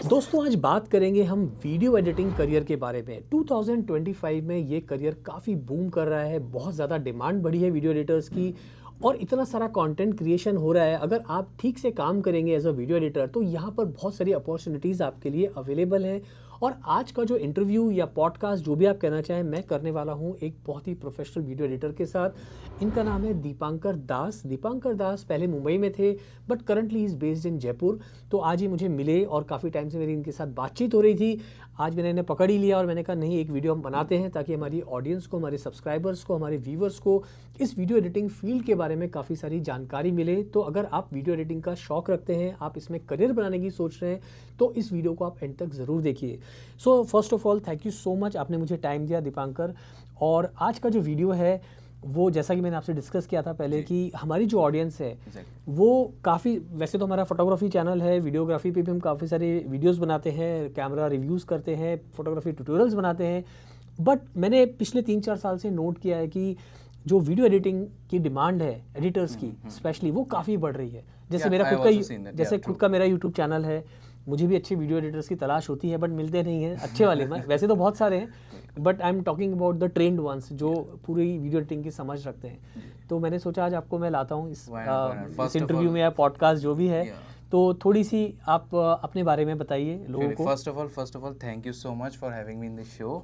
दोस्तों आज बात करेंगे हम वीडियो एडिटिंग करियर के बारे में। 2025 में ये करियर काफ़ी बूम कर रहा है, बहुत ज़्यादा डिमांड बढ़ी है वीडियो एडिटर्स की और इतना सारा कंटेंट क्रिएशन हो रहा है। अगर आप ठीक से काम करेंगे एज अ वीडियो एडिटर तो यहाँ पर बहुत सारी अपॉर्चुनिटीज़ आपके लिए अवेलेबल है। और आज का जो इंटरव्यू या पॉडकास्ट जो भी आप कहना चाहें, मैं करने वाला हूँ एक बहुत ही प्रोफेशनल वीडियो एडिटर के साथ। इनका नाम है दीपांकर दास। दीपांकर दास पहले मुंबई में थे but currently is based in Jaipur. तो आज ही मुझे मिले और काफ़ी टाइम से मेरी इनके साथ बातचीत हो रही थी। आज मैंने इन्हें पकड़ ही लिया और मैंने कहा नहीं, एक वीडियो हम बनाते हैं ताकि हमारी ऑडियंस को, हमारे सब्सक्राइबर्स को, हमारे व्यूवर्स को इस वीडियो एडिटिंग फील्ड के बारे में काफ़ी सारी जानकारी मिले। तो अगर आप वीडियो एडिटिंग का शौक़ रखते हैं, आप इसमें करियर बनाने की सोच रहे हैं, तो इस वीडियो को आप एंड तक ज़रूर देखिए। So first of all thank you so much, आपने मुझे टाइम दिया दीपांकर। और आज का जो वीडियो है वो जैसा कि मैंने आपसे डिस्कस किया था पहले कि हमारी जो ऑडियंस है वो काफ़ी, वैसे तो हमारा फोटोग्राफी चैनल है, वीडियोग्राफी पे भी हम काफ़ी सारे वीडियोस बनाते हैं, कैमरा रिव्यूज़ करते हैं, फोटोग्राफी ट्यूटोरियल्स बनाते हैं। बट मैंने पिछले 3-4 साल से नोट किया है कि जो वीडियो एडिटिंग की डिमांड है एडिटर्स की स्पेशली, वो काफ़ी बढ़ रही है। जैसे मेरा खुद का मेरा यूट्यूब चैनल है, मुझे भी अच्छे वीडियो एडिटर्स की तलाश होती है बट मिलते नहीं हैं अच्छे वाले में। वैसे तो बहुत सारे हैं but I am talking about the trend ones जो पूरी वीडियो एडिटिंग की समझ रखते हैं। तो मैंने सोचा आज आपको मैं लाता हूँ इस इंटरव्यू में या पॉडकास्ट जो भी है। तो थोड़ी सी आप अपने बारे में बताइए लोगों को। First of all, thank you so much for having me in the show,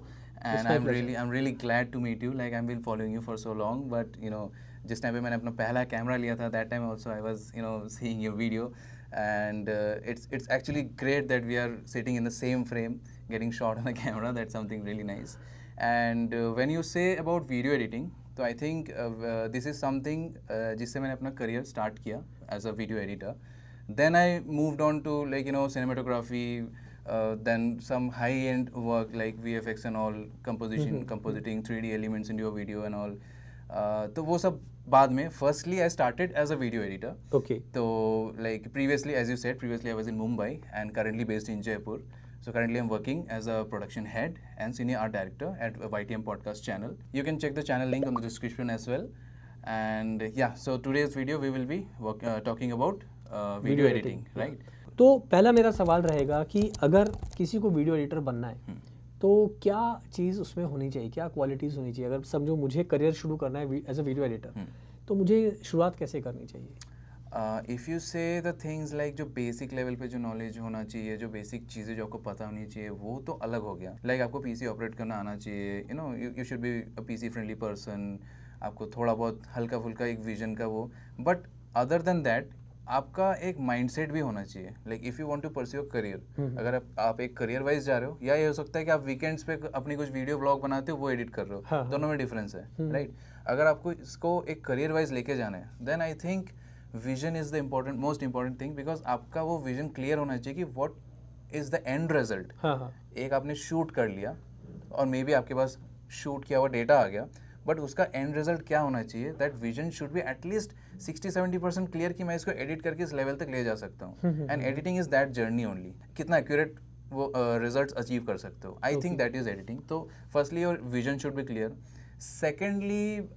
and I'm really glad to meet you. Like I've been following you for so long, but you know, जिस time पे मैंने अपना पहला camera लिया था, that time also I was seeing your video, and it's actually great that we are sitting in the same frame, getting shot on the camera. That's something really nice. And when you say about video editing, तो I think this is something जिससे मैंने अपना career start किया as a video editor. Then I moved on to cinematography, then some high-end work like VFX and all, compositing 3D elements into your video and all. तो वो सब बाद में. Firstly, I started as a video editor. Okay. So like previously, as you said, I was in Mumbai and currently based in Jaipur. So currently I'm working as a production head and senior art director at YTM podcast channel. You can check the channel link on the description as well. And yeah, so today's video we will be talking about video editing, right. तो पहला मेरा सवाल रहेगा कि अगर किसी को video editor बनना है तो क्या चीज़ उसमें होनी चाहिए, क्या क्वालिटीज़ होनी चाहिए? अगर समझो मुझे करियर शुरू करना है एज अ वीडियो एडिटर, तो मुझे शुरुआत कैसे करनी चाहिए? इफ़ यू से द थिंग्स लाइक जो बेसिक लेवल पे जो नॉलेज होना चाहिए, जो बेसिक चीज़ें जो आपको पता होनी चाहिए, वो तो अलग हो गया। लाइक आपको पीसी ऑपरेट करना आना चाहिए, you should be a PC friendly person, आपको थोड़ा बहुत हल्का फुल्का एक विजन का वो। बट अदर देन दैट आपका एक माइंडसेट भी होना चाहिए। Like if you want to pursue a career, अगर आप एक करियर वाइज जा रहे हो, या ये हो सकता है कि आप वीकेंड्स पे अपनी कुछ वीडियो ब्लॉग बनाते हो, वो एडिट कर रहे हो, दोनों में डिफरेंस है, राइट। अगर आपको इसको एक करियर वाइज लेके जाना है, then I think vision is the most important thing, because आपका वो विजन क्लियर होना चाहिए कि what is the end result. एक आपने शूट कर लिया और मे बी आपके पास शूट किया हुआ डेटा आ गया, बट उसका एंड रिजल्ट क्या होना चाहिए, that vision should be at least 60-70% clear कि मैं इसको एडिट करके इस लेवल तक ले जा सकता हूँ। And editing is that journey only, कितना एक्यूरेट वो रिजल्ट्स अचीव कर सकते हो, I think that is editing. तो firstly your vision should be clear. Secondly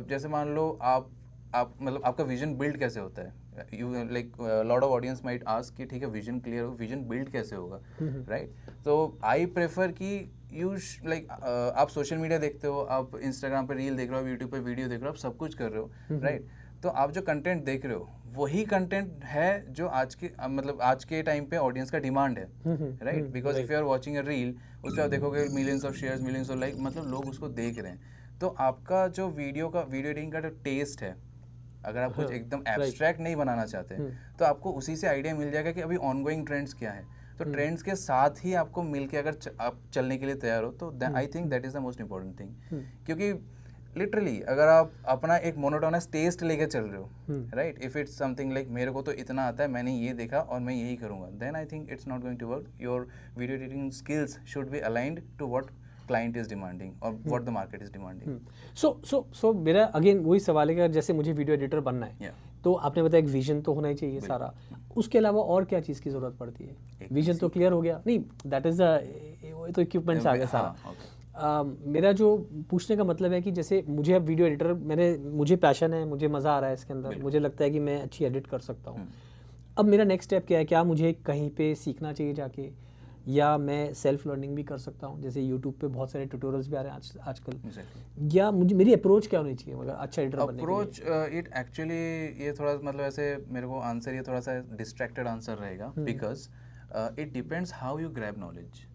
जैसे मान लो आप मतलब आपका विजन बिल्ड कैसे होता है, you like lot of audience might ask कि ठीक है विजन क्लियर हो, विजन बिल्ड कैसे होगा, राइट। तो आई प्रेफर कि लाइक आप सोशल मीडिया देखते हो, आप इंस्टाग्राम पे रील देख रहे हो, यूट्यूब पे वीडियो देख रहे हो, आप सब कुछ कर रहे हो, राइट। तो आप जो कंटेंट देख रहे हो वही कंटेंट है जो आज के टाइम पे ऑडियंस का डिमांड है, right. Because if you are watching a reel, उससे आप देखोगे millions of shares, millions of like, मतलब लोग उसको देख रहे हैं। तो आपका जो वीडियो एडिटिंग का जो टेस्ट है, अगर आप कुछ एकदम एब्स्ट्रैक्ट नहीं बनाना चाहते, तो आपको उसी से आइडिया मिल जाएगा कि अभी ऑनगोइंग ट्रेंड्स क्या है। तो ट्रेंड्स के साथ ही आपको मिलके अगर आप चलने के लिए तैयार हो, तो I think that is the most important thing. क्योंकि लिटरली अगर आप अपना एक मोनोटोनस टेस्ट लेके चल रहे हो, right, if it's something like मेरे को तो इतना आता है, मैंने ये देखा और मैं यही करूँगा, then I think it's not going to work. Your video editing skills should be aligned to what client is demanding और what the market is demanding. So मेरा अगेन वही सवाल है कि जैसे मुझे वीडियो एडिटर बनना है, तो आपने बताया एक विजन तो होना ही चाहिए सारा, उसके अलावा और क्या चीज़ की ज़रूरत पड़ती है? विजन तो क्लियर हो गया, नहीं दैट इज़ तो इक्विपमेंट्स आ गया सारा। मेरा जो पूछने का मतलब है कि जैसे मुझे अब वीडियो एडिटर, मुझे पैशन है, मुझे मज़ा आ रहा है इसके अंदर, मुझे लगता है कि मैं अच्छी एडिट कर सकता हूँ, अब मेरा नेक्स्ट स्टेप क्या है? क्या मुझे कहीं पे सीखना चाहिए जाके, या मैं सेल्फ लर्निंग भी कर सकता हूँ? जैसे यूट्यूब पे बहुत सारे ट्यूटोरियल्स भी आ रहे हैं आजकल। या मुझे मेरी अप्रोच क्या होनी चाहिए मगर अच्छा एडिटर बनने के लिए? अप्रोच इट एक्चुअली ये थोड़ा मतलब ऐसे मेरे को आंसर ये थोड़ा सा डिस्ट्रैक्टेड आंसर रहेगा, because it depends how you grab knowledge.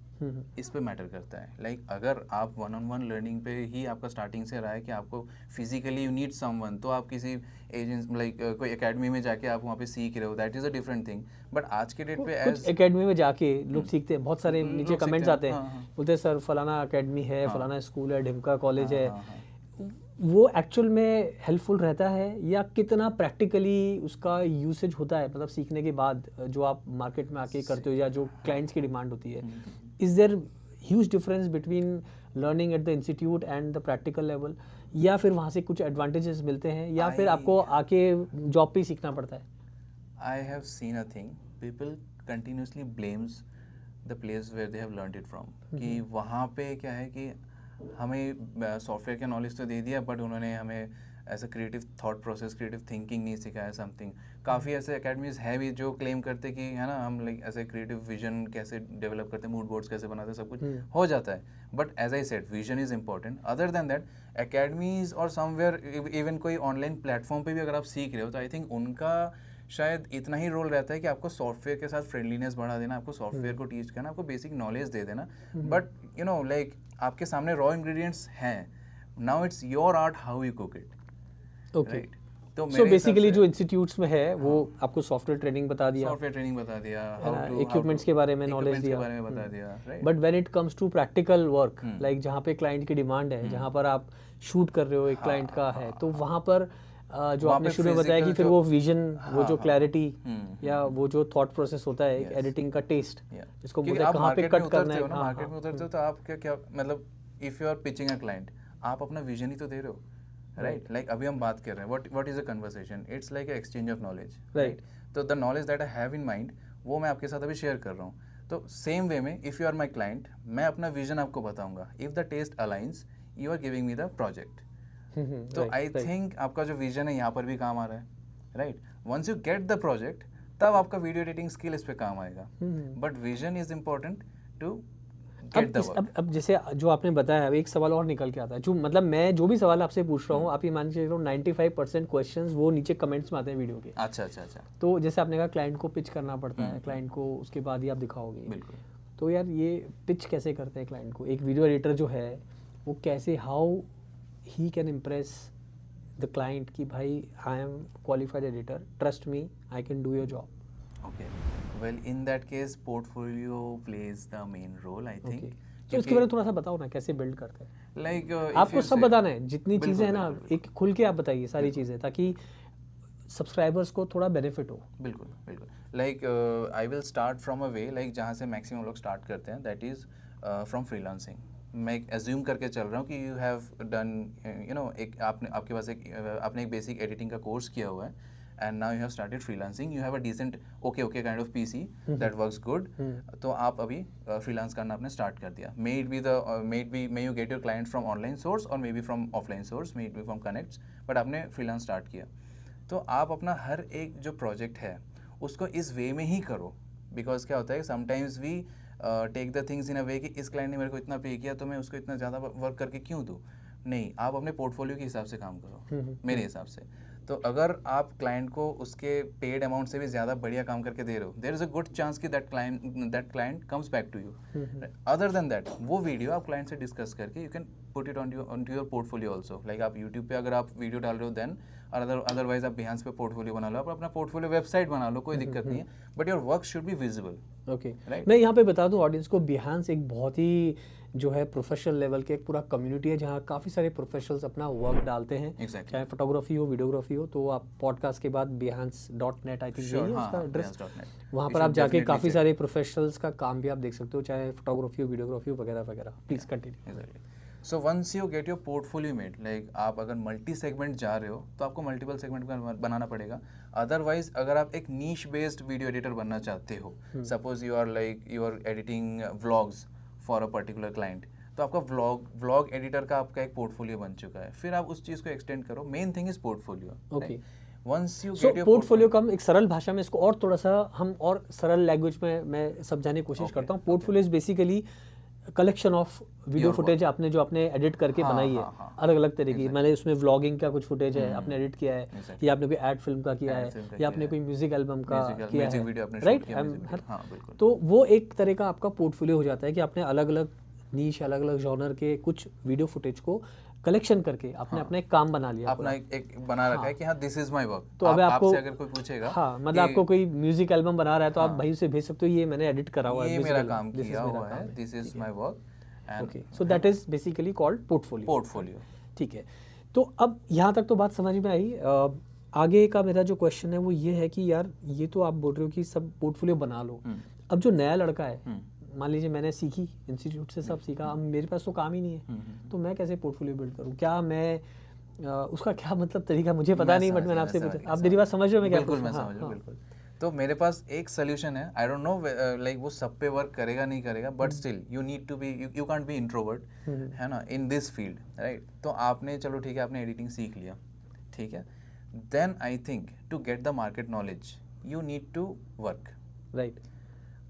इस पे मैटर करता है। लाइक अगर आप वन ऑन वन लर्निंग पे ही आपका स्टार्टिंग से रहा है कि आपको फिजिकली यू नीड समवन, तो आप किसी एजेंट लाइक कोई एकेडमी में जाके आप वहाँ पे सीख रहे हो, that is a different thing. But आज के डेट पे कुछ एकेडमी में जाके लोग सीखते हैं, बहुत सारे नीचे कमेंट्स आते हैं, बोलते हैं सर फलाना एकेडमी है, फलाना स्कूल है, ढिमका कॉलेज है। वो एक्चुअल में हेल्पफुल रहता है या कितना प्रैक्टिकली उसका यूसेज होता है, मतलब सीखने के बाद जो आप मार्केट में आके करते हो या जो क्लाइंट्स की डिमांड होती है? Is there huge difference between learning at the institute and the practical level, या फिर वहाँ से कुछ एडवांटेजेस मिलते हैं, या फिर आपको आके जॉब पे ही सीखना पड़ता है? I have seen a thing, people continuously blames the place where they have learned it from, कि वहाँ पे क्या है कि हमें सॉफ्टवेयर का नॉलेज तो दे दिया, बट उन्होंने हमें ऐसा creative thought process, creative thinking नहीं सिखाया समथिंग। काफ़ी ऐसे एकेडमीज हैं भी जो क्लेम करते कि है ना हम लाइक ऐसे क्रिएटिव विजन कैसे डेवलप करते हैं, मूड बोर्ड्स कैसे बनाते हैं, सब कुछ हो जाता है। But as I said, vision is important. Other than that academies और समवेयर इवन कोई ऑनलाइन प्लेटफॉर्म पे भी अगर आप सीख रहे हो, तो आई थिंक उनका शायद इतना ही रोल रहता है कि आपको सॉफ्टवेयर के साथ फ्रेंडलीनेस बढ़ा देना, आपको सॉफ्टवेयर को टीच करना, आपको बेसिक नॉलेज दे देना। बट यू नो लाइक आपके सामने रॉ इंग्रेडिएंट्स हैं, now it's your art how you cook it. Okay, तो बेसिकली जो इंस्टीट्यूट्स में है वो आपको सॉफ्टवेयर ट्रेनिंग बता दिया, इक्विपमेंट्स के बारे में नॉलेज दिया, बता दिया, right. But when it comes to practical work, like जहाँ पे क्लाइंट की डिमांड है, जहाँ पर आप शूट कर रहे हो एक क्लाइंट का है, तो वहाँ पर जो आपने शुरू में बताया कि फिर वो विजन, वो जो क्लैरिटी या वो जो थॉट प्रोसेस होता है, एक एडिटिंग का टेस्ट, जिसको बोलते हैं कहाँ पे कट करना है। मार्केट में उतरते हो तो आप क्या मतलब if you are pitching a client, आप अपना विजन ही तो दे रहे हो, राइट। लाइक अभी हम बात कर रहे हैं, what is a conversation, it's like exchange of knowledge, right. तो the knowledge that I have in mind वो मैं आपके साथ अभी शेयर कर रहा हूँ। तो सेम वे में if you are my client, मैं अपना विजन आपको बताऊंगा। If the taste aligns, you are giving me the project. तो आई थिंक आपका जो विजन है यहाँ पर भी काम आ रहा है, right. Once you get the project, तब आपका वीडियो एडिटिंग स्किल इस पे काम आएगा, but vision is important to get the work. अब जैसे जो आपने बताया, अब एक सवाल और निकल के आता है, जो मतलब मैं जो भी सवाल आपसे पूछ रहा हूँ, आप ये मान के चलो 95% क्वेश्चंस वो नीचे कमेंट्स में आते हैं वीडियो के। अच्छा। तो जैसे आपने कहा क्लाइंट को पिच करना पड़ता है, क्लाइंट को उसके बाद ही आप दिखाओगे। बिल्कुल। तो यार ये पिच कैसे करते हैं क्लाइंट को? एक वीडियो एडिटर जो है वो कैसे, how he can impress the client कि भाई I am qualified editor, trust me, I can do your job? Okay, well in that case portfolio plays the main role, I think. तो इसके बारे में थोड़ा सा बताओ ना, कैसे बिल्ड करते हैं? Like आपको सब बताना है, जितनी चीज़ें हैं ना, एक खुल के आप बताइए सारी चीज़ें, ताकि सब्सक्राइबर्स को थोड़ा बेनिफिट हो। बिल्कुल। Like I will start from a way, like जहाँ से मैक्सिमम लोग स्टार्ट करते हैं, दैट इज़ फ्रॉम फ्रीलांसिंग। मैं एज्यूम करके चल रहा हूँ कि you have done, you know, एक आपके पास आपने एक बेसिक एडिटिंग का कोर्स किया हुआ है, and now you have started freelancing, you have a decent okay kind of PC that works good, तो आप अभी freelance करना आपने start कर दिया। may you get your client from online source or maybe from offline source, may it be from connects, but आपने freelance start किया। तो आप अपना हर एक जो project है उसको इस way में ही करो, because क्या होता है sometimes we take the things in a way कि इस client ने मेरे को इतना pay किया तो मैं उसको इतना ज़्यादा work करके क्यों दूँ। नहीं, आप अपने पोर्टफोलियो के हिसाब से काम करो, मेरे हिसाब से। तो अगर आप क्लाइंट को उसके पेड अमाउंट से भी ज़्यादा बढ़िया काम करके दे रहे हो, there is a good chance कि that client comes back to you. Other than that, वो वीडियो आप क्लाइंट से डिस्कस करके you can put it on to your portfolio also. Like आप यूट्यूब पे अगर आप वीडियो डाल रहे हो देन, और अदरवाइज आप बिहांस पे पोर्टफोलियो बना लो, आप अपना पोर्टफोलियो वेबसाइट बना लो, कोई दिक्कत नहीं है, but your work should be visible. Okay, मैं यहाँ पे बता दूँ ऑडियंस को, बिहांस एक बहुत ही जो है प्रोफेशनल लेवल के एक पूरा कम्युनिटी है, जहाँ काफ़ी सारे प्रोफेशनल्स अपना वर्क डालते हैं, चाहे फोटोग्राफी हो, वीडियोग्राफी हो। तो आप पॉडकास्ट के बाद behance.net आई थिंक यही है उसका एड्रेस, वहाँ पर आप जाके काफ़ी सारे प्रोफेशनल्स का काम भी आप देख सकते हो, चाहे फोटोग्राफी हो, वीडियोग्राफी हो, वगैरह वगैरह। Please continue. So once you get your portfolio made, like आप अगर मल्टी सेगमेंट जा रहे हो तो आपको मल्टीपल सेगमेंट बनाना पड़ेगा। अदरवाइज अगर आप एक नीश बेस्ड वीडियो एडिटर बनना चाहते हो, suppose you are editing vlogs for a particular client, तो आपका व्लॉग एडिटर का आपका एक पोर्टफोलियो बन चुका है, फिर आप उस चीज़ को एक्सटेंड करो। Main thing is portfolio. Okay, once you so get your portfolio का हम एक सरल भाषा में इसको और थोड़ा सा हम और सरल लैंग्वेज में मैं समझाने की कोशिश करता हूँ. Portfolio is basically collection of video footage आपने जो आपने एडिट करके बनाई है, अलग अलग तरह की. मैंने उसमें व्लॉगिंग का कुछ फुटेज है आपने एडिट किया है, या आपने कोई एड फिल्म का किया है, या आपने कोई म्यूजिक एल्बम का किया है, राइट. तो वो एक तरह का आपका पोर्टफोलियो हो जाता है कि आपने अलग अलग नीश, अलग अलग जॉनर के कुछ वीडियो फुटेज को कलेक्शन करके आपने अपना एक काम बना लिया, अपना एक बना रखा है कि हाँ दिस इज माय वर्क. तो अब आपको अगर कोई पूछेगा, हाँ मतलब आपको कोई म्यूजिक एल्बम बना रहा है तो आप भाई से भेज सकते हो, ये मैंने एडिट करा हुआ है, ये मेरा काम किया हुआ है, this is my work. Okay, so that is basically called portfolio. ठीक है. तो अब यहाँ तक तो बात समझ में आई. आगे का मेरा जो क्वेश्चन है वो ये है कि यार ये तो आप बोल रहे हो कि सब पोर्टफोलियो बना लो. अब जो नया लड़का है, मान लीजिए मैंने सीखी, इंस्टीट्यूट से सब सीखा, अब मेरे पास तो काम ही नहीं है, तो मैं कैसे पोर्टफोलियो बिल्ड करूँ? क्या मैं उसका क्या मतलब तरीका मुझे पता नहीं, बट मैंने आपसे पूछा. आप मेरी बात समझ रहे हो मैं क्या बिल्कुल मैं समझ रहा हूँ. बिल्कुल. तो मेरे पास एक सोल्यूशन है. आई डोंट नो लाइक वो सब पे वर्क करेगा नहीं करेगा, but still you need to be, you can't be introvert, है ना, इन दिस फील्ड, राइट. तो आपने चलो ठीक है, आपने एडिटिंग सीख लिया, ठीक है. Then I think to get the market knowledge you need to work, right.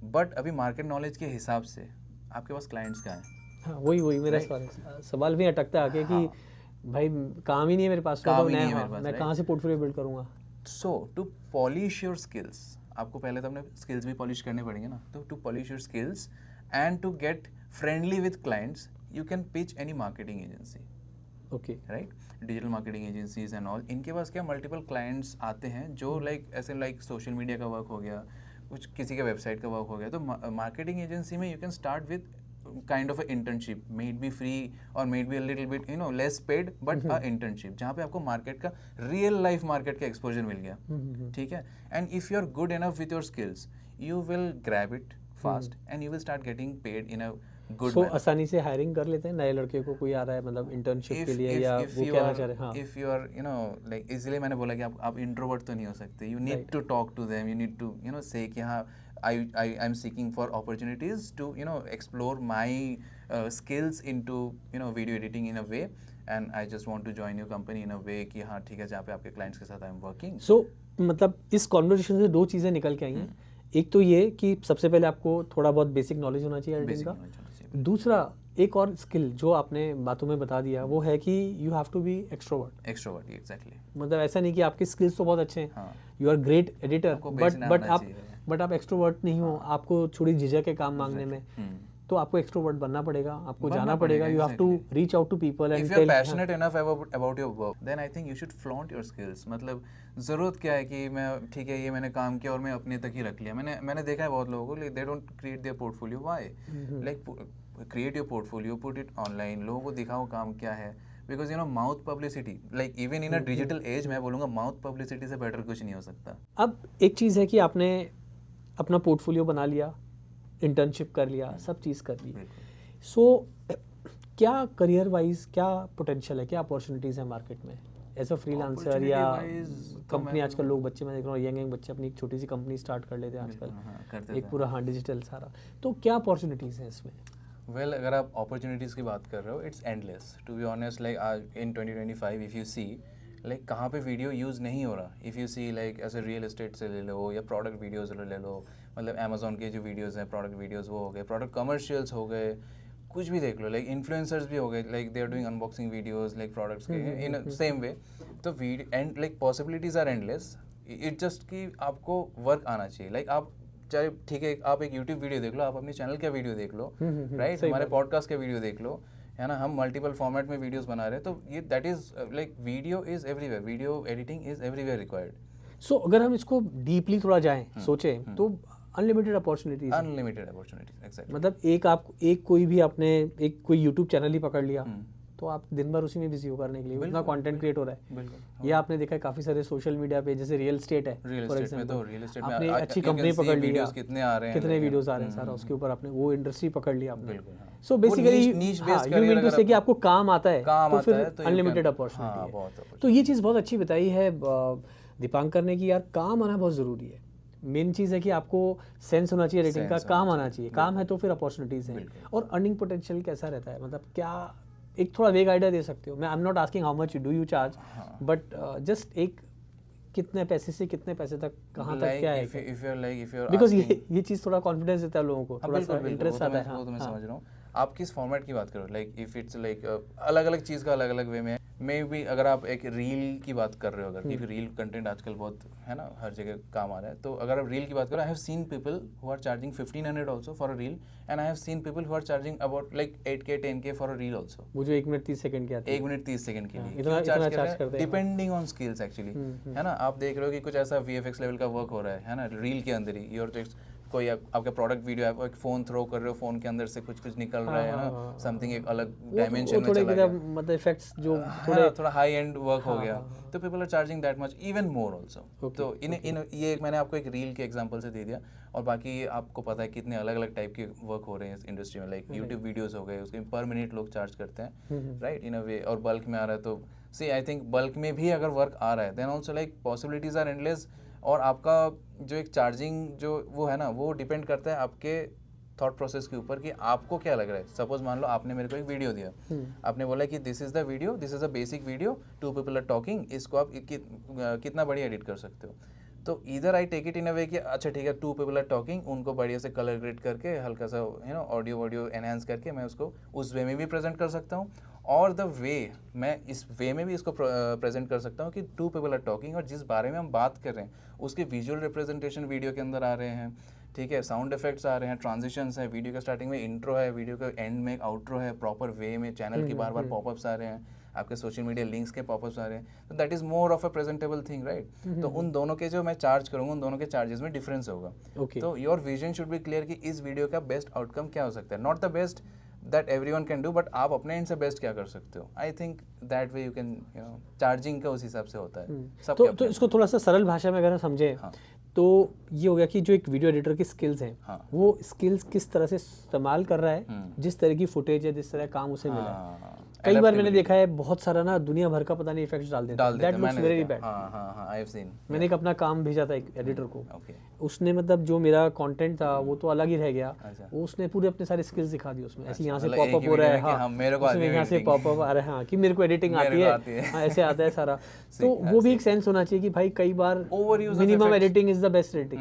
But अभी मार्केट नॉलेज के हिसाब से आपके पास क्लाइंट्स कहाँ हैं? हाँ, वही मेरा सवाल भी अटकता है आके कि भाई काम ही नहीं है मेरे पास, तो मैं कहाँ से पोर्टफोलियो बिल्ड करूँगा? सो टू पॉलिश योर स्किल्स, आपको पहले तो अपने स्किल्स भी पॉलिश करने पड़ेंगे ना. तो to polish your skills and to get friendly with clients, you can pitch any marketing agency. Okay, right. Digital marketing agencies and all, इनके पास क्या मल्टीपल क्लाइंट्स आते हैं जो लाइक ऐसे लाइक सोशल मीडिया का वर्क हो गया, कुछ किसी का वेबसाइट का वर्क हो गया. तो मार्केटिंग एजेंसी में you can start with kind of a internship, may it be free or may it be a little bit less paid, but a internship जहाँ पे आपको मार्केट का रियल लाइफ मार्केट का exposure मिल गया, ठीक है. And if you are good enough with your skills, you will grab it fast and you will start getting paid in a good. So आसानी से हायरिंग कर लेते हैं नए लड़के को, कोई आ रहा है मतलब इंटर्नशिप के लिए, या वो कहना चाह रहे हैं. इफ यू आर लाइक, इसलिए मैंने बोला कि आप इंट्रोवर्ट तो नहीं हो सकते. You need to talk to them, you need to say कि हाँ I'm seeking for opportunities to explore my skills into video editing in a way, and I just want to join your company in a way कि हाँ ठीक है, जहाँ पे आपके clients के साथ I'm working. So मतलब इस कॉन्वर्सेशन से दो चीज़ें निकल के आई हैं. एक तो ये कि सबसे पहले आपको थोड़ा बहुत बेसिक नॉलेज होना चाहिए एडिटिंग का. दूसरा एक और स्किल जो आपने बातों में बता दिया वो है कि you have to be extrovert. Exactly. मतलब ऐसा नहीं कि आपके स्किल्स तो बहुत अच्छे हैं, you are great editor, but आप एक्सट्रोवर्ट नहीं हो, आपको थोड़ी झिझक है काम मांगने में, तो आपको एक्सट्रोवर्ट बनना पड़ेगा, आपको जाना पड़ेगा. You have to reach out to people and if you are passionate enough about your work, then I think you should flaunt your skills. मतलब जरूरत क्या है कि मैं ठीक है, ये मैंने काम किया और मैं अपने तक ही रख लिया. मैंने देखा है बहुत लोगों को, they don't create their portfolio. Why? Like create your portfolio, put it online, लोगों को दिखाओ काम क्या है. Because mouth publicity, like even in a digital age, मैं बोलूँगा माउथ पब्लिसिटी से बेटर कुछ नहीं हो सकता. अब एक चीज़ है कि आपने अपना पोर्टफोलियो बना लिया, इंटर्नशिप कर लिया, सब चीज़ कर ली. सो क्या करियर वाइज क्या पोटेंशियल है, क्या अपॉर्चुनिटीज़ है मार्केट में एज अ फ्रीलांसर, या कंपनी आजकल लोग बच्चे, मैं देख रहा हूँ यंग बच्चे अपनी एक छोटी सी कंपनी स्टार्ट कर लेते हैं आजकल, एक पूरा डिजिटल सारा. तो क्या अपॉर्चुनिटीज़ हैं इसमें? वेल, अगर आप अपॉर्चुनिटीज़ की बात कर रहे हो, it's endless to be honest. Like in 2025 if you see like कहाँ पे वीडियो यूज़ नहीं हो रहा. इफ़ यू सी लाइक ऐसे रियल एस्टेट से ले लो या प्रोडक्ट वीडियोज़ ले लो, मतलब अमेजोन के जो वीडियोज़ हैं प्रोडक्ट वीडियोज़ वो हो गए, प्रोडक्ट कमर्शियल्स हो गए, कुछ भी देख लो. लाइक इन्फ्लुएंसर्स भी हो गए, like they are doing unboxing videos like products के इन सेम वे. तो video and like possibilities are endless. It just कि आपको वर्क आना चाहिए. लाइक आप चाहे ठीक है, आप एक यूट्यूब वीडियो देख लो, आप अपने चैनल का वीडियो देख लो, राइट, हमारे पॉडकास्ट का वीडियो देख लो, है ना. हम मल्टीपल फॉर्मेट में वीडियोस बना रहे हैं, तो ये that is like video is everywhere, video editing is everywhere required. So अगर हम इसको डीपली थोड़ा जाएं, सोचें, तो अनलिमिटेड अपॉर्चुनिटीज, एग्जैक्टली. मतलब एक कोई भी आपने एक कोई यूट्यूब चैनल ही पकड़ लिया, तो आप दिन भर उसी में बिजी हो करने के लिए, उतना कंटेंट क्रिएट हो रहा है. ये आपने देखा है काफी सारे सोशल मीडिया पे, जैसे रियल एस्टेट है फॉर एग्जांपल, आपने अच्छी कंपनी पकड़ ली, कितने वीडियोस आ रहे हैं सारा, उसके ऊपर आपने वो इंडस्ट्री पकड़ ली आपने. So basically you mean to say कि आपको काम आता है तो फिर अनलिमिटेड अपॉर्चुनिटी है. तो ये चीज़ बहुत अच्छी बताई है दीपांकर ने कि यार काम आना बहुत ज़रूरी है. मेन चीज़ है कि आपको सेंस होना चाहिए एडिटिंग का, काम आना चाहिए. काम है तो फिर अपॉर्चुनिटीज़ हैं. और अर्निंग पोटेंशियल कैसा रहता है, मतलब क्या एक थोड़ा वेग आइडिया दे सकते हो? मैं आई am not asking how much do you charge, but just एक कितने पैसे से कितने पैसे तक, कहाँ तक, क्या है? if you're बिकॉज asking, ये चीज़ थोड़ा कॉन्फिडेंस देता है लोगों को, हाँ थोड़ा बिल्कुल सा बिल्कुल, इंटरेस्ट आता है। वो तो मैं हाँ समझ रहा हूँ। आप किस फॉर्मेट की बात करो, लाइक इफ इट्स लाइक अलग अलग चीज़ का अलग अलग वे में है। मे बी अगर आप एक रील की बात कर रहे हो, अगर क्योंकि रील कंटेंट आजकल बहुत है ना, हर जगह काम आ रहा है, तो अगर आप रील की बात करो, I have seen people who are charging 1500 also for a reel, and I have seen people who are charging about like 8K 10K for a reel also. वो जो 1 मिनट 30 सेकंड की आती है, 1 मिनट 30 सेकंड के लिए इतना क्यों charge करते हैं। डिपेंडिंग ऑन स्किल्स एक्चुअली, है ना। आप देख रहे हो कि कुछ ऐसा VFX लेवल का वर्क हो रहा है ना, रील के अंदर ही। योर कोई आपका प्रोडक्ट वीडियो, आप एक फ़ोन थ्रो कर रहे हो, फ़ोन के अंदर से कुछ कुछ निकल रहा है ना, समथिंग एक अलग डायमेंशन में चला गया, मतलब इफेक्ट्स जो थोड़ा हाई एंड वर्क हो गया, तो people are charging that much, even more also. तो इन ये मैंने आपको एक रील के एग्जांपल से दे दिया, और बाकी आपको पता है कितने अलग अलग टाइप के वर्क हो रहे हैं इस इंडस्ट्री में, लाइक यूट्यूब वीडियोस हो गए, उसके पर मिनट लोग चार्ज करते हैं, राइट, इन अ वे, और बल्क में आ रहा है। तो सी आई थिंक बल्क में भी अगर वर्क आ रहा है, then also like possibilities are endless. और आपका जो एक चार्जिंग जो वो है ना, वो डिपेंड करता है आपके थॉट प्रोसेस के ऊपर कि आपको क्या लग रहा है। सपोज मान लो आपने मेरे को एक वीडियो दिया, आपने बोला कि this is the video, this is a basic video, 2 people are talking, इसको आप कितना बढ़िया एडिट कर सकते हो। तो इधर I take it in a वे कि अच्छा ठीक है, 2 पीपल आर टॉकिंग, उनको बढ़िया से कलर ग्रेड करके, हल्का सा ऑडियो एनहांस करके मैं उसको उस वे में भी प्रेजेंट कर सकता हूँ, और द वे मैं इस वे में भी इसको प्रेजेंट कर सकता हूँ कि 2 पीपल आर टॉकिंग, और जिस बारे में हम बात कर रहे हैं उसके विजुअल रिप्रेजेंटेशन वीडियो के अंदर आ रहे हैं, ठीक है, साउंड इफेक्ट्स आ रहे हैं, ट्रांजिशंस है, वीडियो के स्टार्टिंग में इंट्रो है, वीडियो के एंड में एक आउट्रो है, प्रॉपर वे में चैनल की बार बार पॉपअप्स आ रहे हैं, आपके सोशल मीडिया लिंक्स के पॉपअप्स आ रहे हैं, तो that is more of a presentable thing, right. तो उन दोनों के जो मैं चार्ज करूँगा, उन दोनों के चार्जेस में डिफरेंस होगा। तो your vision should be clear कि इस वीडियो का बेस्ट आउटकम क्या हो सकता है, not the best that everyone can do, but आप अपने एंड से बेस्ट क्या कर सकते हो। I think that way you can, charging का उस हिसाब से होता है। तो इसको थोड़ा सा सरल भाषा में अगर हम समझें, तो ये हो गया कि जो एक वीडियो एडिटर की स्किल्स हैं, वो स्किल्स किस तरह से इस्तेमाल कर रहा है, जिस तरह की फुटेज है, जिस तरह काम उसे मिला है। कई बार मैंने देखा है बहुत सारा ना दुनिया भर का पता नहीं इफेक्ट्स डाल देते हैं, that looks very bad. I have scene, मैंने एक अपना काम भेजा था एक एडिटर को, उसने मतलब जो मेरा कंटेंट था वो तो अलग ही रह गया, वो उसने पूरे अपने सारे स्किल्स दिखा दी उसमें, ऐसे यहाँ से पॉपअप हो रहा है, यहाँ से पॉपअप आ रहा है, हाँ कि मेरे को एडिटिंग आती है, हाँ ऐसे आता है सारा। तो वो भी एक सेंस होना चाहिए कि भाई कई बार minimum editing is the best editing.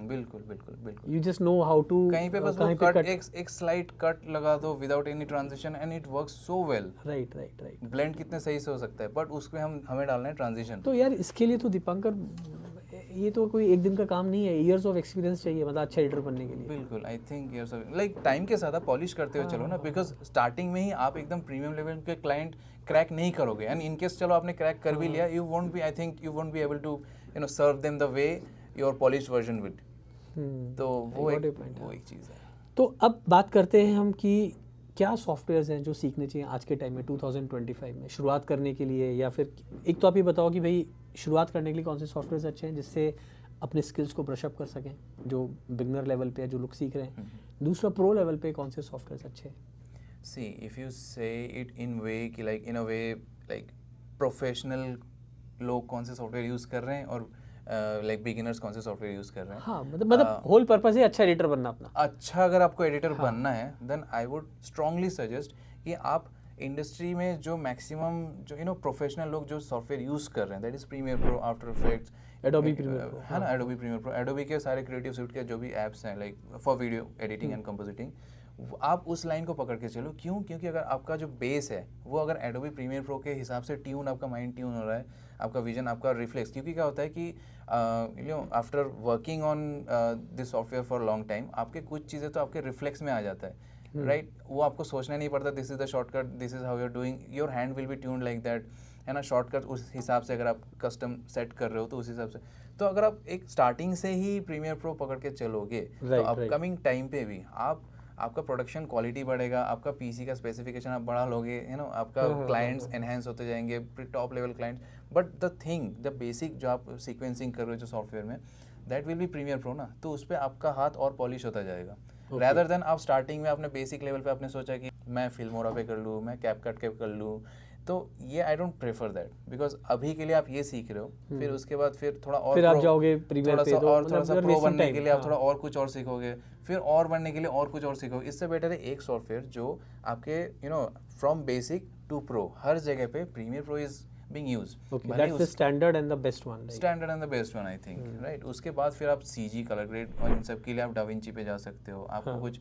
बिल्कुल बिल्कुल बिल्कुल, you just know how to, कहीं पे बस वो कट, एक स्लाइट कट लगा दो without any transition and it works so well. Right. Blend कितने सही से हो सकता है, बट उसमें हमें डालना है ट्रांजिशन। तो यार इसके लिए तो दीपांकर, ये तो कोई एक दिन का काम नहीं है, ईयर्स ऑफ एक्सपीरियंस चाहिए, मतलब अच्छा एडिटर बनने के लिए। बिल्कुल, I think years of, like time के साथ आप पॉलिश करते हुए चलो ना, बिकॉज स्टार्टिंग में ही आप एकदम प्रीमियम लेवल के क्लाइंट क्रैक नहीं करोगे, एंड इनकेस चलो आपने क्रैक कर भी लिया, you won't be, I think you won't be able to serve them the way your polish version with. तो वो एक चीज़ है। तो अब बात करते हैं हम कि क्या सॉफ्टवेयर्स हैं जो सीखने चाहिए आज के टाइम में 2025 में शुरुआत करने के लिए, या फिर एक तो आप ये बताओ कि भाई शुरुआत करने के लिए कौन से सॉफ्टवेयर्स अच्छे हैं जिससे अपने स्किल्स को ब्रश अप कर सकें, जो बिगनर लेवल पे है, जो लोग सीख रहे हैं। दूसरा, प्रो लेवल पे कौन से सॉफ्टवेयर्स अच्छे हैं? सी इफ़ यू से इट इन वे कि like in a way like professional लोग कौन से सॉफ्टवेयर यूज़ कर रहे हैं, और लाइक बिगिनर्स कौन से सॉफ्टवेयर यूज़ कर रहे हैं। हाँ मतलब होल पर्पस है अच्छा एडिटर बनना अपना। अच्छा अगर आपको एडिटर बनना है, then I would strongly suggest कि आप इंडस्ट्री में जो मैक्सिमम जो प्रोफेशनल लोग जो सॉफ्टवेयर यूज़ कर रहे हैं, that is Premiere Pro, After Effects, Adobe Premiere Pro, है ना, एडोबी प्रीमियर प्रो, एडोबी के सारे क्रिएटिव सूट के जो भी ऐप्स हैं like for video editing and compositing, आप उस लाइन को पकड़ के चलो। क्यों? क्योंकि अगर आपका जो बेस है वो अगर एडोबी प्रीमियर प्रो के हिसाब से ट्यून, आपका माइंड ट्यून हो रहा है, आपका विजन, आपका रिफ्लेक्स, क्योंकि क्या होता है कि after working on this software for long time, आपके कुछ चीज़ें तो आपके रिफ्लेक्स में आ जाता है, राइट। वो आपको सोचना नहीं पड़ता, this is the shortcut, this is how you are doing, your hand will be tune like that, है ना। शॉर्टकट उस हिसाब से अगर आप कस्टम सेट कर रहे हो तो उस हिसाब से, तो अगर आप एक स्टार्टिंग से ही प्रीमियर प्रो पकड़ के चलोगे, तो अपकमिंग टाइम पे भी आपका प्रोडक्शन क्वालिटी बढ़ेगा, आपका पीसी का स्पेसिफिकेशन आप बढ़ा लोगे, आपका क्लाइंट्स एनहेंस होते जाएंगे, top level clients. But the thing, the basic जो आप सीक्वेंसिंग कर रहे हो जो सॉफ्टवेयर में, that will be Premiere Pro ना, तो उस पर आपका हाथ और पॉलिश होता जाएगा। रैदर देन आप स्टार्टिंग में आपने बेसिक लेवल पे आपने सोचा कि मैं फिल्मोरा पे कर लूँ, मैं कैपकट के कर लूँ, तो ये I don't prefer that, because अभी के लिए आप ये सीख रहे हो, फिर उसके बाद फिर थोड़ा और आप जाओगे प्रीमियर पे, थोड़ा सा प्रो बनने के लिए आप थोड़ा और कुछ और सीखोगे, फिर और बनने के लिए और कुछ और सीखोगे। इससे बेटर है एक सॉफ्टवेयर जो आपके फ्रॉम बेसिक टू प्रो हर जगह पे, Premiere Pro is being used. Okay, भले ही that's the standard and the best one. Right? Standard and the best one I think, right. उसके बाद फिर आप CG कलर ग्रेड और इन सब के लिए आप डाविंची पे जा सकते हो. आपको कुछ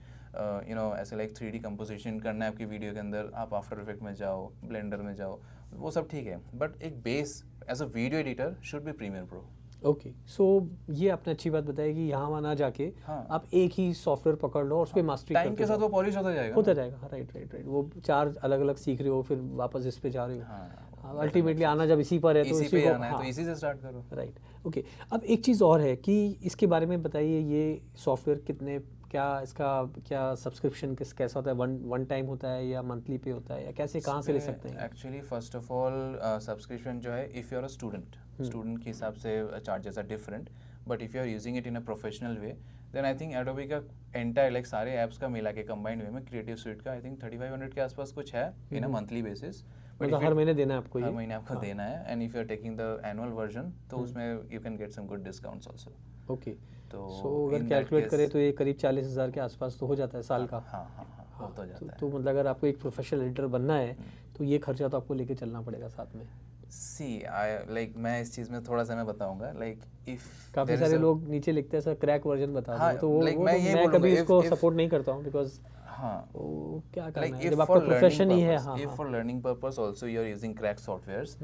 ऐसे लाइक 3D कंपोजिशन करना है आपकी वीडियो के अंदर, आप आफ्टर इफेक्ट में जाओ, ब्लेंडर में जाओ, वो सब ठीक है. बट एक base as a video editor should be Premiere Pro. Okay, so ये आपने अच्छी बात बताई कि यहाँ वहाँ ना जाके हाँ. आप एक ही सॉफ्टवेयर पकड़ लो और उस पर मास्टरी टाइम के साथ वो पॉलिश होता जाएगा. होता जाएगा. Right right right. वो 4 अलग अलग सीख रहे हो, फिर वापस इस पे जा रहे हो. हाँ, अल्टीमेटली आना जब इसी पर है तो इसी पे को आना है तो इसी से स्टार्ट करो. राइट. ओके, अब एक चीज़ और है कि इसके बारे में बताइए, ये सॉफ्टवेयर कितने, क्या इसका क्या सब्सक्रिप्शन कैसा होता है, वन टाइम होता है या मंथली पे होता है, या कैसे कहाँ से ले सकते हैं? Actually first of all subscription जो है, if you are a student के हिसाब से charges are different. But if you are using it in a professional way, then I think Adobe का एंटायर लाइक सारे ऐप्स का मिला के कंबाइंड वे में क्रिएटिव स्विट का आई थिंक 3500 के आसपास कुछ है इन अ मंथली बेसिस. मतलब हर महीने देना है आपको? हर महीने आपको देना है. And if you are taking the annual version तो उसमें you can get some good discounts also. Okay, तो सो अगर कैलकुलेट करें तो ये करीब 40,000 के आसपास तो हो जाता है साल का. हाँ, हो तो जाता है. तो मतलब अगर आपको एक प्रोफेशनल एडिटर बनना है तो ये खर्चा तो आपको लेके चलना पड़ेगा साथ में. सी आई लाइक मैं इस चीज़ में थोड़ा सा मैं बताऊंगा. लाइक इफ काफ़ी सारे लोग नीचे लिखते हैं सर क्रैक वर्जन बता दो. हाँ, तो वो like वो मैं तो ये मैं बोलूंगा, कभी इसको if- सपोर्ट नहीं करता हूँ बिकॉज हाँ, वो क्या like करना है if जब for आपका learning प्रोफेशन ही है. purpose, हाँ if हाँ. for learning purpose also you are using crack softwares,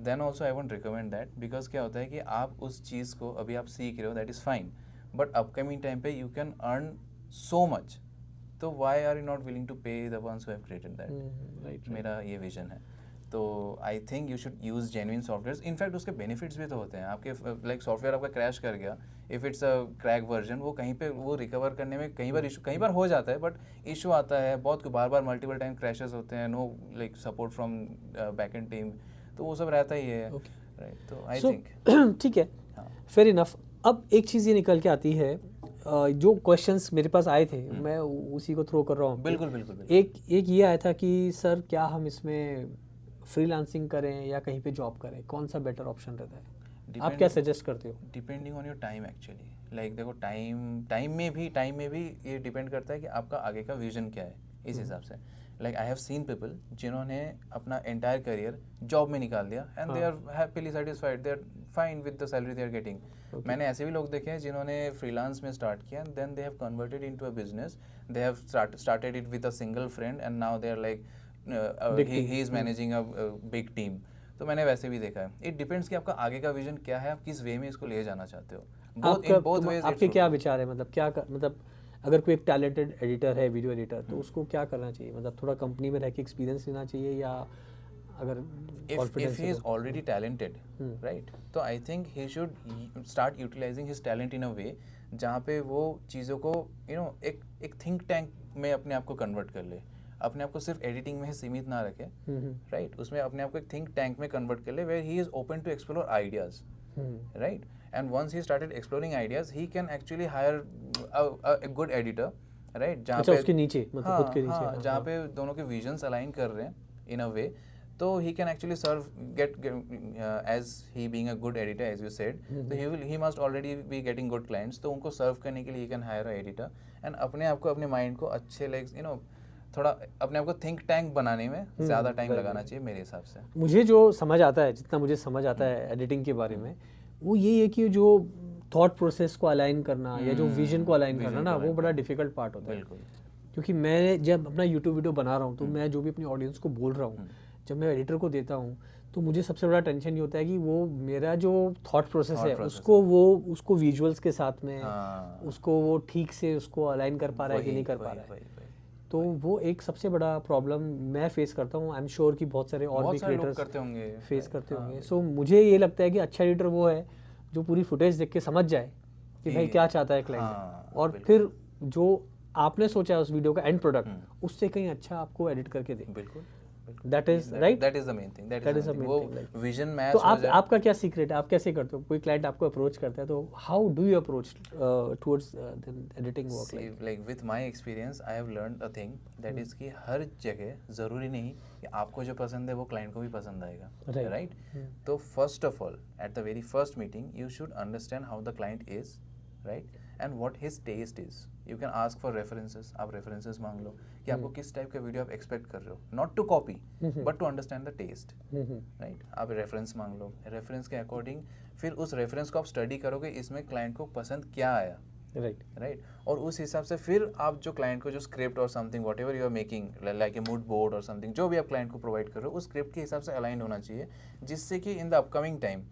then also I won't recommend that, because क्या होता है कि आप उस चीज़ को अभी आप सीख रहे हो, that is fine, but upcoming time पे you can earn so much, तो why are you not willing to pay the ones who have created that? Right. मेरा ये विजन है. तो I think you should use genuine software. In fact उसके benefits भी तो होते हैं आपके. लाइक सॉफ्टवेयर आपका क्रैश कर गया, if it's a crack version, वो कहीं पे वो रिकवर करने में कई बार हो जाता है, बट इशू आता है बहुत, बार मल्टीपल टाइम क्रैशेस होते हैं, know like support from back and team, तो वो सब रहता ही है. राइट. तो आई थिंक ठीक है, फेयर इनफ. अब एक चीज़ ये निकल के आती है, जो क्वेश्चंस मेरे पास आए थे मैं उसी को थ्रो कर रहा हूँ. बिल्कुल. एक ये आया था कि सर क्या हम इसमें फ्रीलांसिंग करें या कहीं पे जॉब करें, कौन सा बेटर ऑप्शन रहता है? आप क्या सजेस्ट करते हो? Depending on your time actually. Like देखो टाइम में भी ये डिपेंड करता है कि आपका आगे का विजन क्या है. इस हिसाब से like I have seen people जिन्होंने अपना एंटायर करियर जॉब में निकाल दिया and they are happily satisfied, they are fine with the salary they are getting. मैंने ऐसे भी लोग देखे हैं जिन्होंने फ्रीलांस में स्टार्ट किया, then they have converted into a business, they have started it with a single friend and now they are like he is managing a big team. तो मैंने वैसे भी देखा है. इट डिपेंड्स कि आपका आगे का विजन क्या है, आप किस वे में इसको ले जाना चाहते हो. आपके क्या विचार है, मतलब मतलब अगर कोई एक टैलेंटेड एडिटर है, वीडियो एडिटर, तो उसको क्या करना चाहिए? मतलब थोड़ा कंपनी में रह के एक्सपीरियंस लेना चाहिए, या अगर if he is already talented, right, तो I think he should start utilizing his talent in a way जहाँ पे वो चीज़ों को एक थिंक टैंक में अपने आप को कन्वर्ट कर ले, अपने आप को सिर्फ एडिटिंग में सीमित ना रखे. राइट. उसमें अपने आप को एक थिंक टैंक में कन्वर्ट कर ले, where he is open to explore ideas. Right. And once he started exploring ideas, he can actually hire a good editor. Right. जहाँ पे उसके नीचे, मतलब खुद के नीचे, जहाँ पे दोनों के विजन्स अलाइन कर रहे हैं इन अ वे, तो he can actually serve as he being a good editor, as you said, so he must already be getting good clients, तो उनको सर्व करने के लिए he can hire a editor and अपने आप को, अपने माइंड को अच्छे थोड़ा अपने आप को थिंक टैंक बनाने में ज़्यादा टाइम लगाना चाहिए मेरे हिसाब से. मुझे जो समझ आता है, जितना मुझे समझ आता है एडिटिंग के बारे में, वो ये है कि जो थॉट प्रोसेस को अलाइन करना या जो विजन को अलाइन करना ना, वो बड़ा डिफिकल्ट पार्ट होता है. बिल्कुल. क्योंकि मैं जब अपना यूट्यूब वीडियो बना रहा हूँ तो मैं जो भी अपनी ऑडियंस को बोल रहा हूँ, जब मैं एडिटर को देता हूँ तो मुझे सबसे बड़ा टेंशन ये होता है कि वो मेरा जो थॉट प्रोसेस है उसको विजुअल्स के साथ में उसको वो ठीक से उसको अलाइन कर पा रहा है कि नहीं कर पा रहा है. तो वो एक सबसे बड़ा प्रॉब्लम मैं फेस करता हूँ. आई एम श्योर कि बहुत सारे और भी क्रिएटर्स फेस करते होंगे. सो मुझे ये लगता है कि अच्छा एडिटर वो है जो पूरी फुटेज देख के समझ जाए कि भाई क्या चाहता है क्लाइंट, और फिर जो आपने सोचा है उस वीडियो का एंड प्रोडक्ट, उससे कहीं अच्छा आपको एडिट करके दे. बिल्कुल. That is right. That is the main thing. That is the main thing. वो विजन मैच तो आपका क्या सीक्रेट है? आप कैसे करते हो? कोई क्लाइंट आपको अप्रोच करता है तो how do you approach towards editing work? Like with my experience I have learned a thing, that is कि हर जगह ज़रूरी नहीं कि आपको जो पसंद है वो क्लाइंट को भी पसंद आएगा. राइट. तो first of all at the very first meeting you should understand how the client is, right, and what his taste is. You can ask for references, आप रेफरेंसेस मांग लो कि आपको किस टाइप का वीडियो आप एक्सपेक्ट कर रहे हो, not to copy but to understand the taste, right. आप रेफरेंस मांग लो, रेफरेंस के अकॉर्डिंग फिर उस रेफरेंस को आप स्टडी करोगे, इसमें क्लाइंट को पसंद क्या आया, राइट। और उस हिसाब से फिर आप जो क्लाइंट को जो स्क्रिप्ट और something whatever you are making like a mood board और समथिंग, जो भी आप क्लाइंट को प्रोवाइड कर रहे हो उस स्क्रिप्ट के हिसाब से अलाइन होना चाहिए, जिससे कि in the upcoming time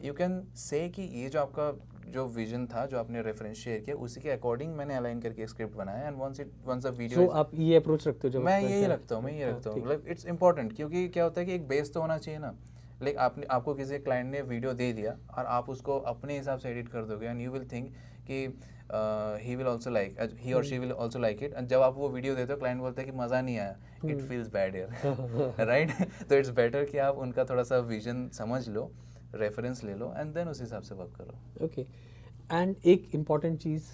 you can say कि ये जो आपका जो विजन था, जो आपने रेफरेंस शेयर किया, उसी के अकॉर्डिंग मैंने अलाइन करके स्क्रिप्ट बनाया एंड वंस अ वीडियो। आप ये अप्रोच रखते हो जब? मैं यही रखता हूँ मतलब इट्स इंपॉर्टेंट, क्योंकि क्या होता है कि एक बेस तो होना चाहिए ना। लाइक आपको किसी क्लाइंट ने वीडियो दे दिया और आप उसको अपने हिसाब से एडिट कर दोगे एंड यू विल थिंक कि ही विल ऑल्सो लाइक, ही और she will also like it, and जब आप वो वीडियो देते हो क्लाइंट बोलता है कि मज़ा नहीं आया, इट फील्स बैड यार, राइट। तो इट्स बेटर कि आप उनका थोड़ा सा विजन समझ लो, रेफरेंस ले लो एंड देन उस हिसाब से वर्क करो। ओके। एंड एक इम्पॉर्टेंट चीज़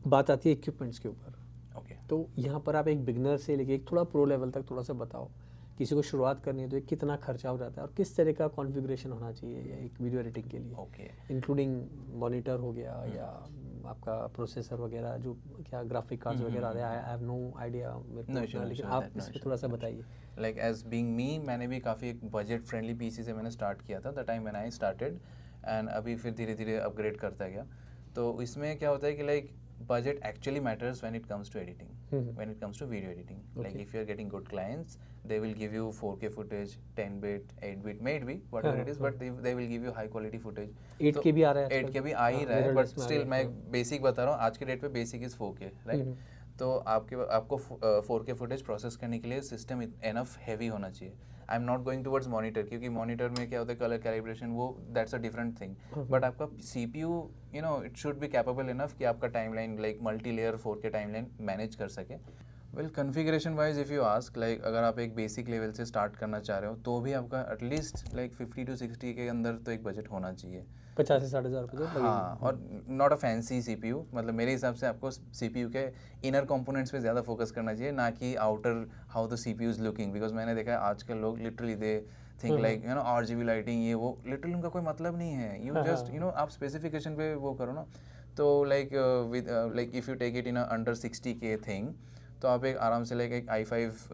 बात आती है इक्विपमेंट्स के ऊपर। ओके। तो यहाँ पर आप एक बिगनर से लेके एक थोड़ा प्रो लेवल तक थोड़ा सा बताओ, किसी को शुरुआत करनी है तो कितना खर्चा हो जाता है और किस तरह का कॉन्फ़िगरेशन होना चाहिए एक वीडियो एडिटिंग के लिए? ओके। इंक्लूडिंग मॉनिटर हो गया या आपका प्रोसेसर वगैरह, जो क्या ग्राफिक कार्ड्स वगैरह आ रहे हैं, आई हैव नो आइडिया मेरे को, लेकिन आप इस पर थोड़ा सा बताइए। लाइक एज बीइंग मी, मैंने भी काफ़ी एक बजट फ्रेंडली पीसी से मैंने स्टार्ट किया था the time when I started, and अभी फिर धीरे धीरे अपग्रेड करता गया। तो इसमें क्या होता है कि like budget actually matters when it comes to editing, when it comes to video editing. Like if you're getting good clients, they will give you 4K footage, 10-bit, 8-bit, maybe whatever it is, but they will give you high quality footage. 8K भी आ रहा है, 8K भी आ ही रहा है, but still मैं basic बता रहा हूँ, आज के डेट पे basic is 4K, right? तो आपको 4K फुटेज प्रोसेस करने के लिए सिस्टम एनफ हैवी होना चाहिए। आई am not going towards monitor, क्योंकि मॉनिटर में क्या होता है कलर कैलिब्रेशन, वो that's a different thing, but आपका CPU you know it should be capable enough कि आपका timeline like multi layer 4K timeline manage कर सके। Well configuration wise if you ask, like अगर आप एक बेसिक लेवल से स्टार्ट करना चाह रहे हो तो भी आपका एटलीस्ट लाइक 50 to 60 के अंदर तो एक बजट होना चाहिए, 50 से 60,000 रुपये। हाँ, और नॉट अ फैंसी CPU, मतलब मेरे हिसाब से आपको CPU के इनर कंपोनेंट्स पे ज़्यादा फोकस करना चाहिए, ना कि outer how the CPU is looking, because मैंने देखा है आजकल लोग literally they think like you know RGB lighting, ये वो लिटरली उनका कोई मतलब नहीं है। यू जस्ट यू नो आप स्पेसिफिकेशन पे वो करो ना। तो like with like if you take it in under 60K thing, तो आप एक आराम से लाइक एक i5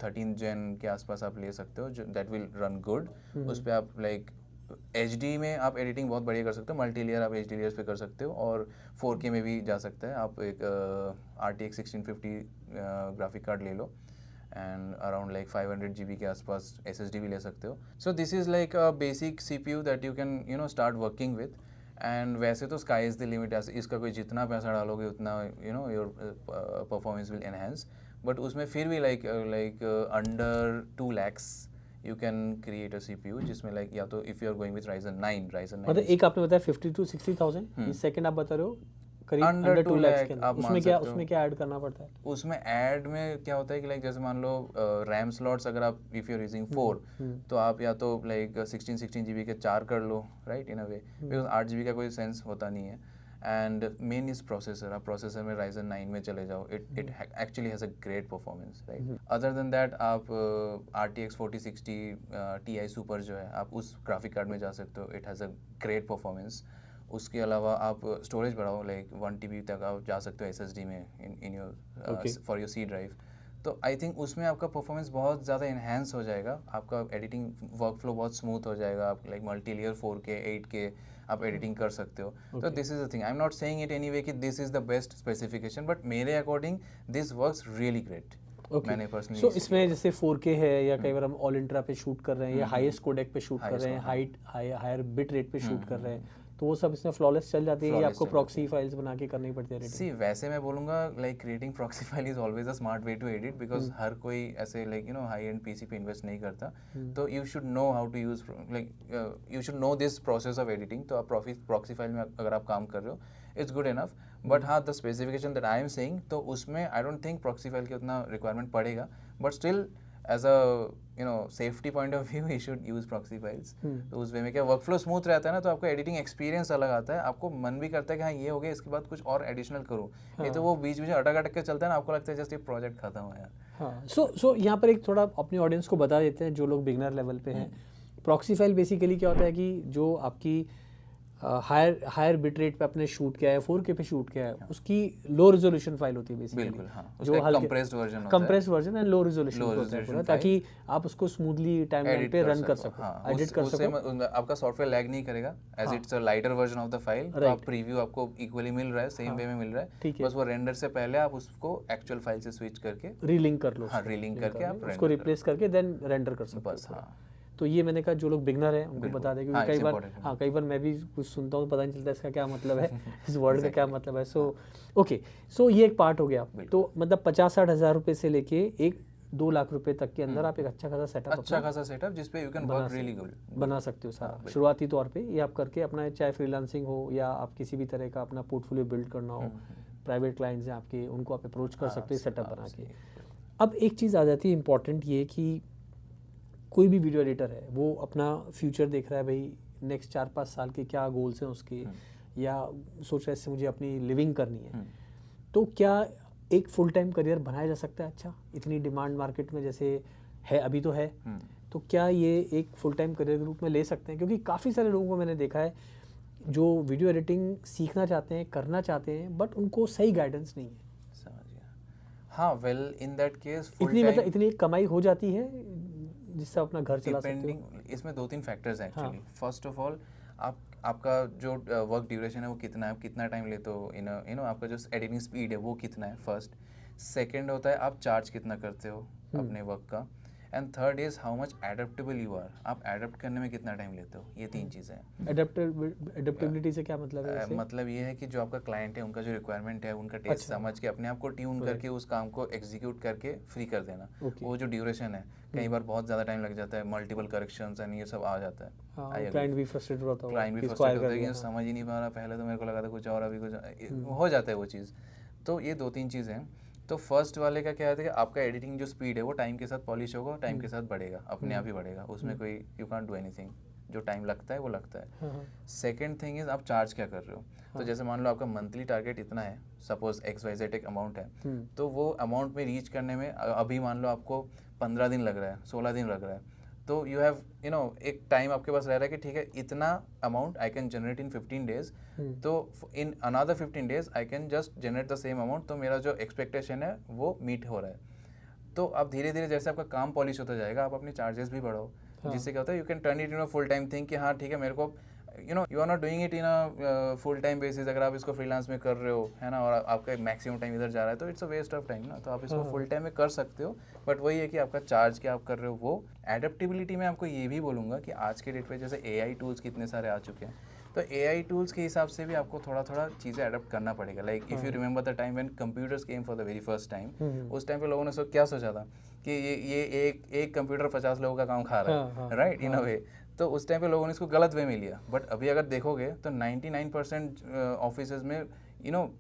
13 Gen के आसपास आप ले सकते हो, जो दैट विल रन गुड। उस पर आप लाइक HD में आप एडिटिंग बहुत बढ़िया कर सकते हो, मल्टी लेयर आप HD लेयर्स पे कर सकते हो, और 4K में भी जा सकता है। आप एक RTX 1650 ग्राफिक कार्ड ले लो एंड अराउंड लाइक 500 GB के आसपास SSD भी ले सकते हो। So this is like a basic CPU that you can you know start working with. And वैसे तो स्काई इज़ द लिमिट, इसका कोई जितना पैसा डालोगे उतना you know your performance will enhance, but उसमें फिर भी like under 2 lakhs you can create a CPU जिसमें like या तो if you are going with Ryzen 9 मतलब एक आपने बताया 50 to 60,000, ये सेकंड आप बता रहे हो करीब अंडर 2 लाख के अंदर, उसमें क्या ऐड करना पड़ता है? उसमें ऐड में क्या होता है कि लाइक जैसे मान लो रैम स्लॉट्स अगर आप इफ यू आर यूजिंग 4 तो आप या तो लाइक 16 GB के 4 कर लो, right, in a way, because 8 GB का कोई सेंस होता नहीं है। एंड मेन इज प्रोसेसर, आप प्रोसेसर में Ryzen 9 में चले जाओ, it actually has a great performance, right. Other than that आप RTX 4060 Ti सुपर जो है आप उस ग्राफिक कार्ड में जा सकते हो, it has a great performance. उसके अलावा आप स्टोरेज बढ़ाओ, लाइक 1 TB तक आप जा सकते हो SSD में in your for your C drive. तो आई थिंक उसमें आपका परफॉर्मेंस बहुत ज़्यादा इन्हेंस हो जाएगा, आपका एडिटिंग वर्कफ्लो बहुत स्मूथ हो जाएगा, आप like multi layer 4K 8K आप एडिटिंग कर सकते हो। तो this is the thing, I am not saying it anyway कि this is the best specification, but मेरे according this works really great. मैंने पर्सनली सो इसमें जैसे 4K है या कई बार हम ऑल इंट्रा पे शूट कर रहे हैं या हाईएस्ट कोडेक पे शूट कर रहे हैं, हायर बिट रेट पे शूट कर रहे हैं, तो वो सब इसमें फ्लॉलेस चल जाती है या आपको प्रॉक्सी फाइल्स बना के करनी पड़ती है? सी वैसे मैं बोलूँगा like creating proxy file is always a smart way to edit, because हर कोई ऐसे like you know high end PC पे इन्वेस्ट नहीं करता। तो you should know how to use, like you should know this process of editing. तो आप proxy file में अगर आप काम कर रहे हो इट्स गुड इनफ, बट हाँ the specification that I am saying, तो उसमें I don't think proxy file की उतना रिक्वायरमेंट पड़ेगा, but still as a you know safety point of view you should use proxy files. तो उस वे में क्या वर्कफ्लो स्मूथ रहता है ना, तो आपका एडिटिंग एक्सपीरियंस अलग आता है, आपको मन भी करता है कि हाँ ये हो गया, इसके बाद कुछ और एडिशनल करूँ। नहीं तो वो बीच बीच में अटक के चलता है ना, आपको लगता है जस्ट ये प्रोजेक्ट खत्म है यार। हाँ, सो यहाँ पर एक थोड़ा अपने ऑडियंस को बता देते हैं जो लोग बिगनर लेवल पे हैं। प्रॉक्सी फाइल बेसिकली क्या होता है कि जो आपकी हायर बिट रेट पे आपने शूट किया है, 4K पे शूट किया है, उसकी लो रेजोल्यूशन फाइल होती है बेसिकली। बिल्कुल, हाँ, जो उसका हल्के कंप्रेस्ड वर्जन होता है, compressed version and low resolution low होता है रेजोल्यूशन पूरा, ताकि आप उसको स्मूथली टाइमलाइन एडिट पे कर रन कर सको, सको, हाँ, एडिट कर उससे सको। आपका सॉफ्टवेयर लैग नहीं करेगा, एज हाँ। It's a lighter version of the file, तो Right. आप प्रीव्यू आपको इक्वली मिल रहा है, सेम वे में मिल रहा है, ठीक है। बस वो रेंडर से पहले आप उसको एक्चुअल फाइल से स्विच करके रीलिंक कर लो, हाँ, उसको, रीलिंक link करके कर आप लो, render उसको करो। रिप्लेस करके देन रेंडर कर सकते हो बस, पूरा। हाँ, तो ये मैंने कहा जो लोग बिगनर हैं उनको बिल्कुल। बता दें, क्योंकि हाँ, कई it's बार important, हाँ, कई बार मैं भी कुछ सुनता हूँ तो पता नहीं चलता इसका क्या मतलब है, इस वर्ड का क्या मतलब है। सो ओके, सो ये एक पार्ट हो गया। तो मतलब 50-60 हज़ार रुपये से लेके 1-2 लाख रुपए तक के अंदर आप एक अच्छा खासा सेटअप अच्छा खासा सेटअप जिसपे you can work really good बना सकते हो सारा। शुरुआती तौर पे ये आप करके अपना, चाहे फ्रीलांसिंग हो या आप किसी भी तरह का अपना पोर्टफोलियो बिल्ड करना हो, प्राइवेट क्लाइंट्स हैं आपके, उनको आप अप्रोच कर सकते हो सेटअप बना के। अब एक चीज़ आ जाती है इंपॉर्टेंट, ये कि कोई भी वीडियो एडिटर है वो अपना फ्यूचर देख रहा है, भाई नेक्स्ट 4-5 साल के क्या गोल्स हैं उसके, या सोच रहा है इससे मुझे अपनी लिविंग करनी है, तो क्या एक फुल टाइम करियर बनाया जा सकता है? अच्छा, इतनी डिमांड मार्केट में जैसे है, अभी तो है, तो क्या ये एक फुल टाइम करियर के रूप में ले सकते हैं? क्योंकि काफ़ी सारे लोगों को मैंने देखा है जो वीडियो एडिटिंग सीखना चाहते हैं, करना चाहते हैं, बट उनको सही गाइडेंस नहीं है। समझ गया। हाँ, well in that case full इतनी मतलब इतनी कमाई हो जाती है जिससे अपना घर चला सकते हो? डिपेंडिंग, इसमें 2-3 फैक्टर्स हैं एक्चुअली। फर्स्ट ऑफ ऑल, आपका जो वर्क ड्यूरेशन है वो कितना है, आप कितना टाइम लेते हो, यू नो आपका जो एडिटिंग स्पीड है वो कितना है, फर्स्ट। सेकंड होता है आप चार्ज कितना करते हो अपने वर्क का, and third is how much adaptable you are, आप एडेप्ट करने में कितना टाइम लेते हो, ये 3 चीज़ें हैं। एडेप्टेबिलिटी से क्या मतलब है वैसे? मतलब ये है कि जो आपका क्लाइंट है उनका जो रिक्वायरमेंट है, उनका टेस्ट समझ के अपने आप को ट्यून करके उस काम को एग्जीक्यूट करके फ्री कर देना। वो जो ड्यूरेशन है, कई बार बहुत ज़्यादा टाइम लग जाता है, मल्टीपल करेक्शंस एंड ये सब आ जाता है। क्लाइंट भी फ्रस्ट्रेटेड होता है, क्लाइंट भी फ्रस्ट्रेटेड होता है कि समझ ही नहीं पा रहा, पहले तो मेरे को लगा था कुछ और, अभी कुछ हो जाता है वो चीज़। तो ये 2-3 चीज़ें हैं। तो फर्स्ट वाले का क्या है कि आपका एडिटिंग जो स्पीड है वो टाइम के साथ पॉलिश होगा, टाइम के साथ बढ़ेगा, अपने आप ही बढ़ेगा, उसमें कोई यू कांट डू एनीथिंग, जो टाइम लगता है वो लगता है। सेकंड थिंग इज आप चार्ज क्या कर रहे हो। तो जैसे मान लो आपका मंथली टारगेट इतना है, सपोज XYZ एक अमाउंट है, तो वो अमाउंट में रीच करने में अभी मान लो आपको 15 दिन लग रहा है, 16 दिन लग रहा है, तो यू हैव एक टाइम आपके पास रह रहा है कि ठीक है इतना amount I can generate in 15 days, तो in another 15 days I can just generate the same amount, तो मेरा जो एक्सपेक्टेशन है वो मीट हो रहा है। तो अब धीरे धीरे जैसे आपका काम पॉलिश होता जाएगा, आप अपने चार्जेस भी बढ़ाओ, जिससे क्या होता है you can turn it in a full time thing कि हाँ ठीक है मेरे को you are not doing it in a full time basis. अगर आप इसको फ्रीलांस में कर रहे हो, है ना, और आपका मैक्सिमम टाइम इधर जा रहा है, तो it's a waste of time ना, तो आप इसको फुल टाइम में कर सकते हो। बट वही है कि आपका चार्ज क्या आप कर रहे हो वो। एडेप्टेबिलिटी में आपको ये भी बोलूँगा कि आज के डेट पे जैसे AI टूल्स कितने सारे आ चुके हैं, तो AI टूल्स के हिसाब से भी आपको थोड़ा थोड़ा चीज़ें अडॉप्ट करना पड़ेगा। Like if you remember the time when computers came for the very first time, उस टाइम पे लोगों ने क्या सोचा था कि ये एक कंप्यूटर 50 लोगों का काम खा रहा है, राइट, इन अ वे। तो उस टाइम पे लोगों ने इसको गलत वे में लिया। बट अभी अगर देखोगे तो 99% ऑफिसेज में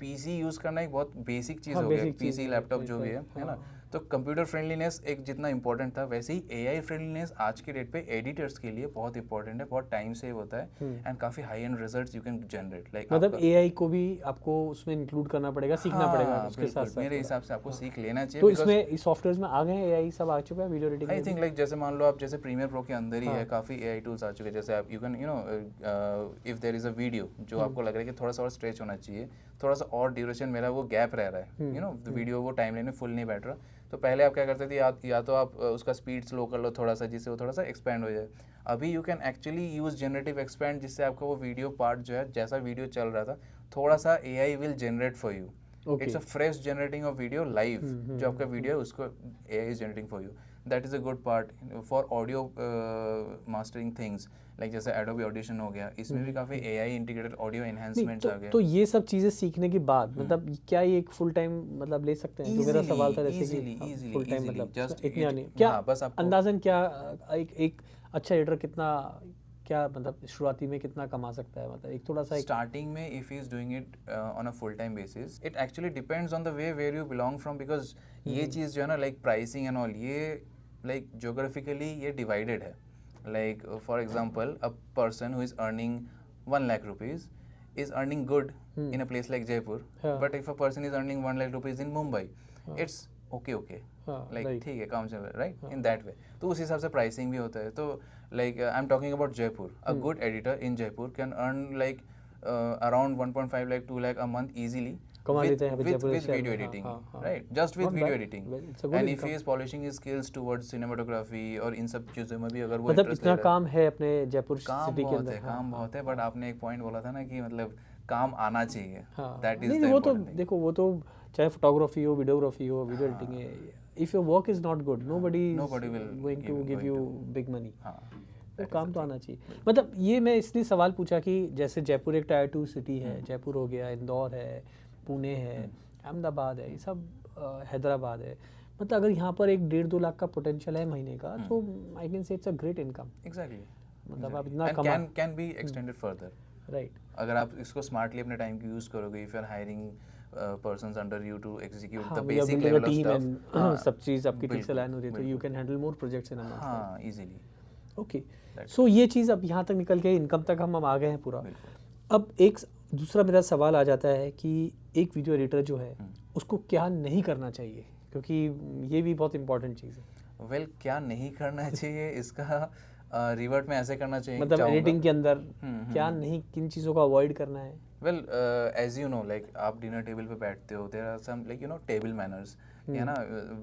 PC यूज़ करना एक बहुत बेसिक चीज़ हो गया, PC लैपटॉप जो भी है ना। तो कंप्यूटर फ्रेंडलीनेस एक जितना इंपॉर्टेंट था, वैसे ही AI फ्रेंडलीनेस आज के डेट पे एडिटर्स के लिए बहुत इंपॉर्टेंट है, बहुत टाइम सेव होता है एंड काफ़ी high and results you can generate. Like मतलब AI को भी आपको उसमें इंक्लूड करना पड़ेगा, सीखना पड़ेगा उसके साथ साथ। मेरे हिसाब से आपको सीख लेना चाहिए। तो इसमें इस सॉफ्टवेयर में आ गए हैं AI सब आ चुका है video editing? I think like जैसे मान लो आप जैसे प्रीमियर प्रो के अंदर ही है, काफ़ी AI टूल्स आ चुके हैं। जैसे आप you can if there is a video जो आपको लग रहा है कि थोड़ा सा और स्ट्रेच होना चाहिए, थोड़ा सा और ड्यूरेशन मेरा वो गैप रह रहा है, वीडियो वो टाइमलाइन में फुल नहीं बैठ रहा, तो पहले आप क्या करते थे, या तो आप उसका स्पीड स्लो कर लो थोड़ा सा, जिससे वो थोड़ा सा एक्सपैंड हो जाए। अभी you can actually use generative expand, जिससे आपका वो वीडियो पार्ट जो है, जैसा वीडियो चल रहा था, थोड़ा सा AI will generate for you. It's a fresh generating of video live, जो आपका वीडियो है उसको AI is generating for you. That is a good part for audio mastering things, like जैसे Adobe Audition हो गया, इसमें भी काफ़ी AI इंटीग्रेटेड ऑडियो एनहांसमेंट्स आ गए। तो ये सब चीज़ें सीखने के बाद मतलब क्या ये एक फुल टाइम मतलब ले सकते हैं? जो मेरा सवाल था, जैसे कि फुल टाइम मतलब इतना नहीं क्या, बस आपको अंदाजन क्या एक अच्छा एडिटर कितना, क्या मतलब शुरुआती में कितना कमा सकता है? मतलब एक थोड़ा सा स्टार्टिंग में if he is doing it on a full time basis, it actually depends on the way where you belong from, because ये चीज़ जो है ना, लाइक प्राइसिंग एंड ऑल, ये लाइक ज्योग्राफिकली ये डिवाइडेड है। Like for example a person who is earning 1 lakh rupees is earning good in a place like Jaipur, but if a person is earning 1 lakh rupees in Mumbai, it's okay, like ठीक है, काम चल रहा है, right, in that way। तो उस हिसाब से प्राइसिंग भी होता है। तो like I'm talking about Jaipur, a good editor in Jaipur can earn like around 1.5 lakh 2 lakh a month easily कमा लेते हैं with जयपुर शहर video में, हाँ, editing, हाँ, हाँ. right? Just with Not video bad. editing. Well, it's a good And if income. he is polishing his skills towards cinematography और इन सब चीज़ों में भी अगर वो मतलब interest इतना ले रहा है, काम है अपने जयपुर काम सिटी के बहुत अंदर, है, हाँ, काम हाँ, बहुत है, बट आपने एक पॉइंट बोला था ना कि मतलब काम आना चाहिए, हाँ. that is नहीं the वो तो important thing. देखो, वो तो चाहे फोटोग्राफी हो, वीडियोग्राफी हो, वीडियो एडिटिंग है, if your work is not good nobody will going to give you big money. हाँ, तो काम तो आना चाहिए. मतलब ये मैं इसलिए सवाल पूछा कि जैसे जयपुर एक टायर 2 सिटी है, जयपुर हो गया, इंदौर है, पुणे है, अहमदाबाद है, ये सब हैदराबाद है. मतलब अगर यहाँ पर 1-1.5-2 लाख का पोटेंशियल है महीने का, तो I can say it's a great income. exactly. मतलब आप इतना And कमा, can be extended further. Right. अगर आप इसको स्मार्टली अपने टाइम की यूज करोगे, if you are hiring persons under you to execute हाँ, द मतलब basic building a level of team stuff, and सब चीज़ आपकी ठीक से बिल्कुल, लाइन हो रही है, तो you can handle more projects in a month. हाँ, इजीली. ओके. सो ये चीज़ अब यहाँ तक निकल के इनकम तक हम आ गए हैं पूरा. अब एक दूसरा मेरा सवाल आ जाता है कि एक वीडियो एडिटर जो है उसको क्या नहीं करना चाहिए, क्योंकि ये भी बहुत इंपॉर्टेंट चीज़ है. वेल क्या नहीं करना चाहिए इसका रिवर्ट में ऐसे करना चाहिए, मतलब चाहूँगा. एडिटिंग के अंदर क्या नहीं, किन चीज़ों को अवॉइड करना है. Well as you know, like आप डिनर टेबल पे बैठते हो, there are some like you know table manners, है ना.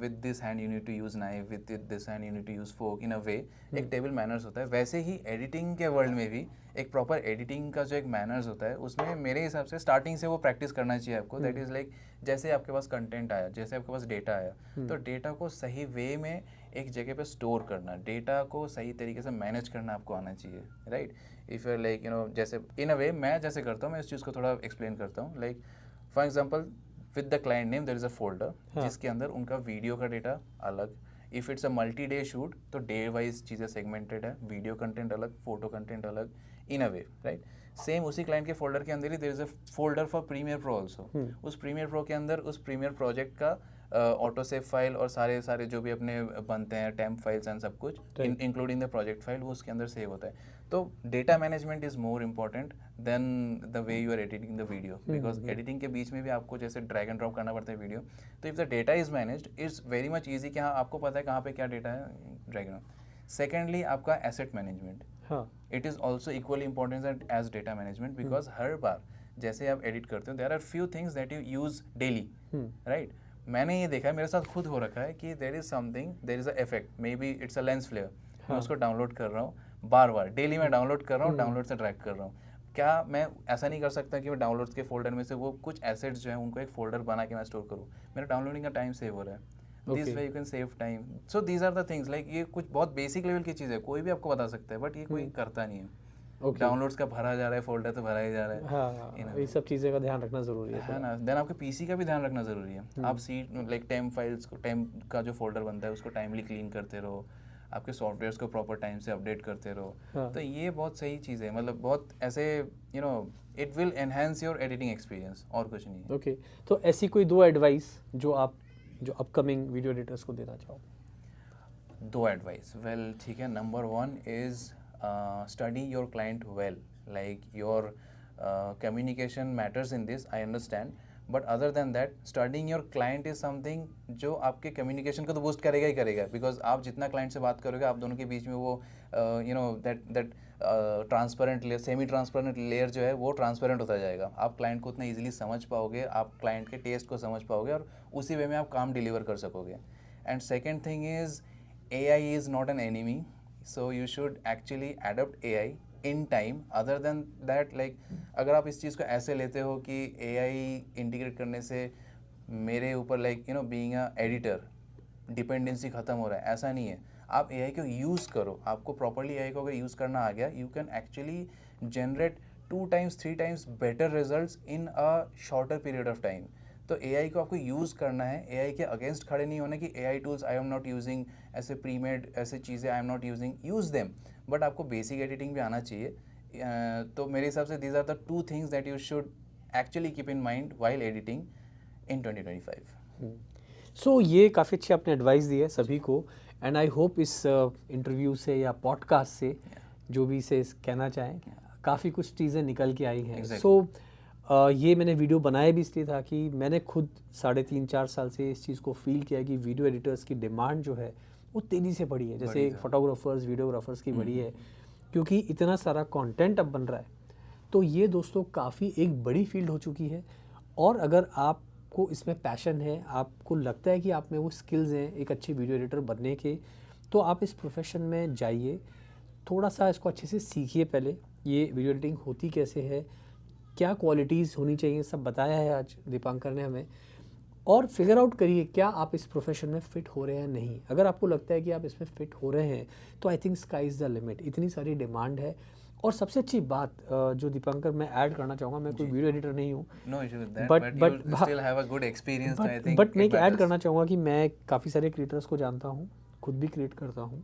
With this hand you need to use knife, with this hand you need to use fork, in a way एक table manners होता है. वैसे ही editing के वर्ल्ड में भी एक प्रॉपर एडिटिंग का जो एक मैनर्स होता है, उसमें मेरे हिसाब से स्टार्टिंग से वो प्रैक्टिस करना चाहिए आपको. दैट इज़ लाइक जैसे आपके पास कंटेंट आया, जैसे आपके पास डेटा आया, तो डेटा को सही वे में एक जगह पे स्टोर करना, डेटा को सही तरीके से मैनेज करना आपको आना चाहिए, right. If you like you no, जैसे इन अ वे मैं जैसे करता हूँ, मैं इस चीज़ को थोड़ा एक्सप्लेन करता हूँ. Like for example with the client name there is a folder जिसके अंदर उनका वीडियो का डेटा अलग, if it's a multi day shoot तो डे वाइज चीज़ें सेगमेंटेड है, वीडियो कंटेंट अलग, फोटो कंटेंट अलग, in a way, right. Same उसी क्लाइंट के फोल्डर के अंदर ही there is a folder for Premiere Pro also. उस प्रीमियर प्रो के अंदर उस प्रीमियर प्रोजेक्ट का ऑटो सेव फाइल और सारे जो भी अपने बनते हैं टेम्प फाइल्स एंड सब कुछ इंक्लूडिंग द प्रोजेक्ट फाइल, वो उसके अंदर सेव होता है. तो data management is more important than the way you are editing the video, because editing के बीच में भी आपको जैसे ड्रैग एंड ड्रॉप करना पड़ता है वीडियो. तो if the data is managed it's very much easy कि हाँ आपको पता है कहाँ पे क्या डेटा है, ड्रैग एंड ड्रॉप. सेकेंडली आपका asset management, it is also equally important as data management, because हर बार जैसे आप एडिट करते हो there are few things that you use daily, right. मैंने ये देखा है, मेरे साथ खुद हो रखा है कि there is something, there is a effect, maybe it's a lens flare, मैं उसको डाउनलोड कर रहा हूँ बार बार, डेली मैं डाउनलोड कर रहा हूँ, डाउनलोड से ड्रैग कर रहा हूँ. क्या मैं ऐसा नहीं कर सकता कि मैं डाउनलोड्स के फोल्डर में से वो कुछ एसेट्स जो है उनको एक फोल्डर बना के मैं स्टोर करूँ? मेरा डाउनलोडिंग का टाइम सेव हो रहा है. This way you can save time. So these are the things, like ये कुछ बहुत बेसिक लेवल की चीज़ है, कोई भी आपको बता सकता है, बट ये कोई करता नहीं है. डाउनलोड्स का भरा जा रहा है, फोल्डर तो भरा ही जा रहा है. हाँ, ये सब चीज़ें का ध्यान रखना ज़रूरी है ना. देन आपके पीसी का भी ध्यान रखना ज़रूरी है. आप लाइक टेम्प फाइल्स को, टेम्प का जो फोल्डर बनता है उसको टाइमली क्लीन करते रहो, आपके सॉफ्टवेयर्स को प्रॉपर टाइम से अपडेट करते रहो. तो ये बहुत सही चीज़ है, मतलब बहुत ऐसे you know it will enhance your editing experience, और कुछ नहीं है. ओके. तो ऐसी कोई 2 एडवाइस जो आप जो अपकमिंग वीडियो एडिटर्स को देना चाहो? 2 एडवाइस, वेल ठीक है. Number 1 is study your client well, like your communication matters in this, I understand, but other than that studying your client is something जो आपके communication को तो boost करेगा ही करेगा, because आप जितना client से बात करोगे, आप दोनों के बीच में वो you know that transparent layer, semi transparent layer जो है वो ट्रांसपेरेंट होता जाएगा. आप क्लाइंट को उतना ईजिली समझ पाओगे, आप क्लाइंट के टेस्ट को समझ पाओगे, और उसी वे में आप काम डिलीवर कर सकोगे. And second thing is AI is not an enemy, so you should actually adopt AI in time. Other than that, like अगर आप इस चीज़ को ऐसे लेते हो कि AI इंटीग्रेट करने से मेरे ऊपर like you know being a editor dependency ख़त्म हो रहा है, ऐसा नहीं है. आप AI को यूज़ करो, आपको प्रॉपरली AI को अगर यूज़ करना आ गया, you can actually generate 2 times 3 times better results in a shorter period of time. तो AI को आपको यूज़ करना है, AI के अगेंस्ट खड़े नहीं होने की AI tools I am not using, ऐसे प्रीमेड ऐसे चीज़ें I am not using, use them, but आपको बेसिक एडिटिंग भी आना चाहिए. तो मेरे हिसाब से these are the 2 things that you should actually keep in mind while editing in 2025. So ये काफ़ी अच्छी आपने एडवाइस दी है सभी को, एंड आई होप इस इंटरव्यू से या पॉडकास्ट से जो भी इसे कहना चाहें, काफ़ी कुछ चीज़ें निकल के आई हैं. सो ये मैंने वीडियो बनाया भी इसलिए था कि मैंने खुद 3.5-4 साल से इस चीज़ को फील किया कि वीडियो एडिटर्स की डिमांड जो है वो तेज़ी से बढ़ी है, जैसे फोटोग्राफर्स वीडियोग्राफर्स की बढ़ी है, क्योंकि इतना सारा कंटेंट अब बन रहा है. तो ये दोस्तों काफ़ी एक बड़ी फील्ड हो चुकी है। और अगर आपको इसमें पैशन है, आपको लगता है कि आप में वो स्किल्स हैं एक अच्छे वीडियो एडिटर बनने के, तो आप इस प्रोफेशन में जाइए, थोड़ा सा इसको अच्छे से सीखिए। पहले ये वीडियो एडिटिंग होती कैसे है, क्या क्वालिटीज़ होनी चाहिए, सब बताया है आज दीपांकर ने हमें। और फिगर आउट करिए क्या आप इस प्रोफेशन में फ़िट हो रहे हैं नहीं। अगर आपको लगता है कि आप इसमें फ़िट हो रहे हैं तो I think sky is the limit, इतनी सारी डिमांड है। और सबसे अच्छी बात जो दीपांकर मैं ऐड करना चाहूँगा, मैं कोई वीडियो एडिटर नहीं हूँ, No issue with that, But- but but- you still have a good experience, so I think but मैं it एक ऐड matters. करना चाहूँगा कि मैं काफ़ी सारे क्रिएटर्स को जानता हूँ, खुद भी क्रिएट करता हूँ।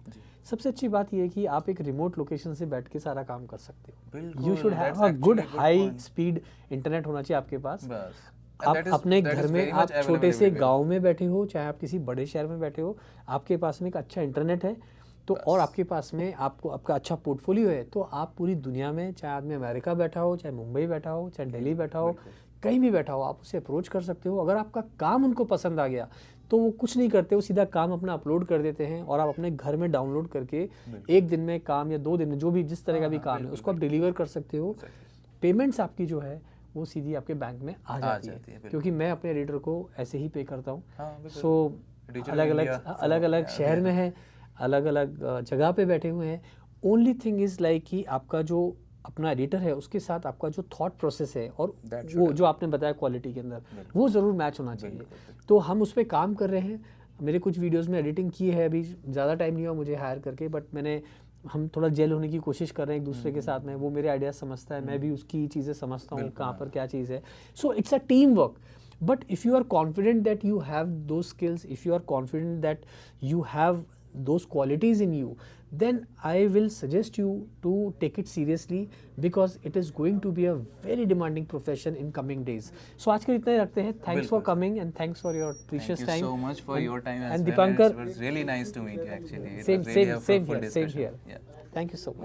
सबसे अच्छी बात यह है कि आप एक रिमोट लोकेशन से बैठ के सारा काम कर सकते हो। बिल्कुल, you should that's have a good actually good high point. Speed internet होना चाहिए आपके पास। बस आप that is- अपने that घर is में, very आप much available छोटे से everywhere. गांव में बैठे हो, चाहे आप किसी बड़े शहर में बैठे हो, आपके पास में एक अच्छा इंटरनेट है तो, और आपके पास में आपको आपका अच्छा पोर्टफोलियो है, तो आप पूरी दुनिया में, चाहे आदमी अमेरिका बैठा हो, चाहे मुंबई बैठा हो, चाहे दिल्ली बैठा हो, कहीं भी बैठा हो, आप उसे अप्रोच कर सकते हो। अगर आपका काम उनको पसंद आ गया तो वो कुछ नहीं करते, वो सीधा काम अपना अपलोड कर देते हैं और आप अपने घर में डाउनलोड करके एक दिन में काम या 2 दिन में, जो भी जिस तरह का भी काम है, उसको आप डिलीवर कर सकते हो। पेमेंट्स आपकी जो है वो सीधी आपके बैंक में आ जाती है, क्योंकि मैं अपने एडिटर को ऐसे ही पे करता हूँ। सो अलग अलग शहर में है, अलग अलग जगह पे बैठे हुए हैं। ओनली थिंग इज़ लाइक कि आपका जो अपना एडिटर है उसके साथ आपका जो थॉट प्रोसेस है और वो जो आपने बताया क्वालिटी के अंदर, वो ज़रूर मैच होना चाहिए। तो हम उस पर काम कर रहे हैं। मेरे कुछ वीडियोस में एडिटिंग की है, अभी ज़्यादा टाइम नहीं हुआ मुझे हायर करके, बट हम थोड़ा जेल होने की कोशिश कर रहे हैं एक दूसरे के साथ में। वो मेरे आइडियाज़ समझता है, मैं भी उसकी चीज़ें समझता हूँ, कहाँ पर क्या चीज़ है। So it's a team work. But if you are confident that you have those skills, if you are confident that you have those qualities in you, then I will suggest you to take it seriously, because it is going to be a very demanding profession in coming days. So आज के लिए इतना ही रखते हैं. Thanks for coming and thanks for your precious time. Thank you so much for your time as and well. Dipankar, It was really nice to meet you actually. It same was really a fruitful here. discussion. Yeah. Thank you so much.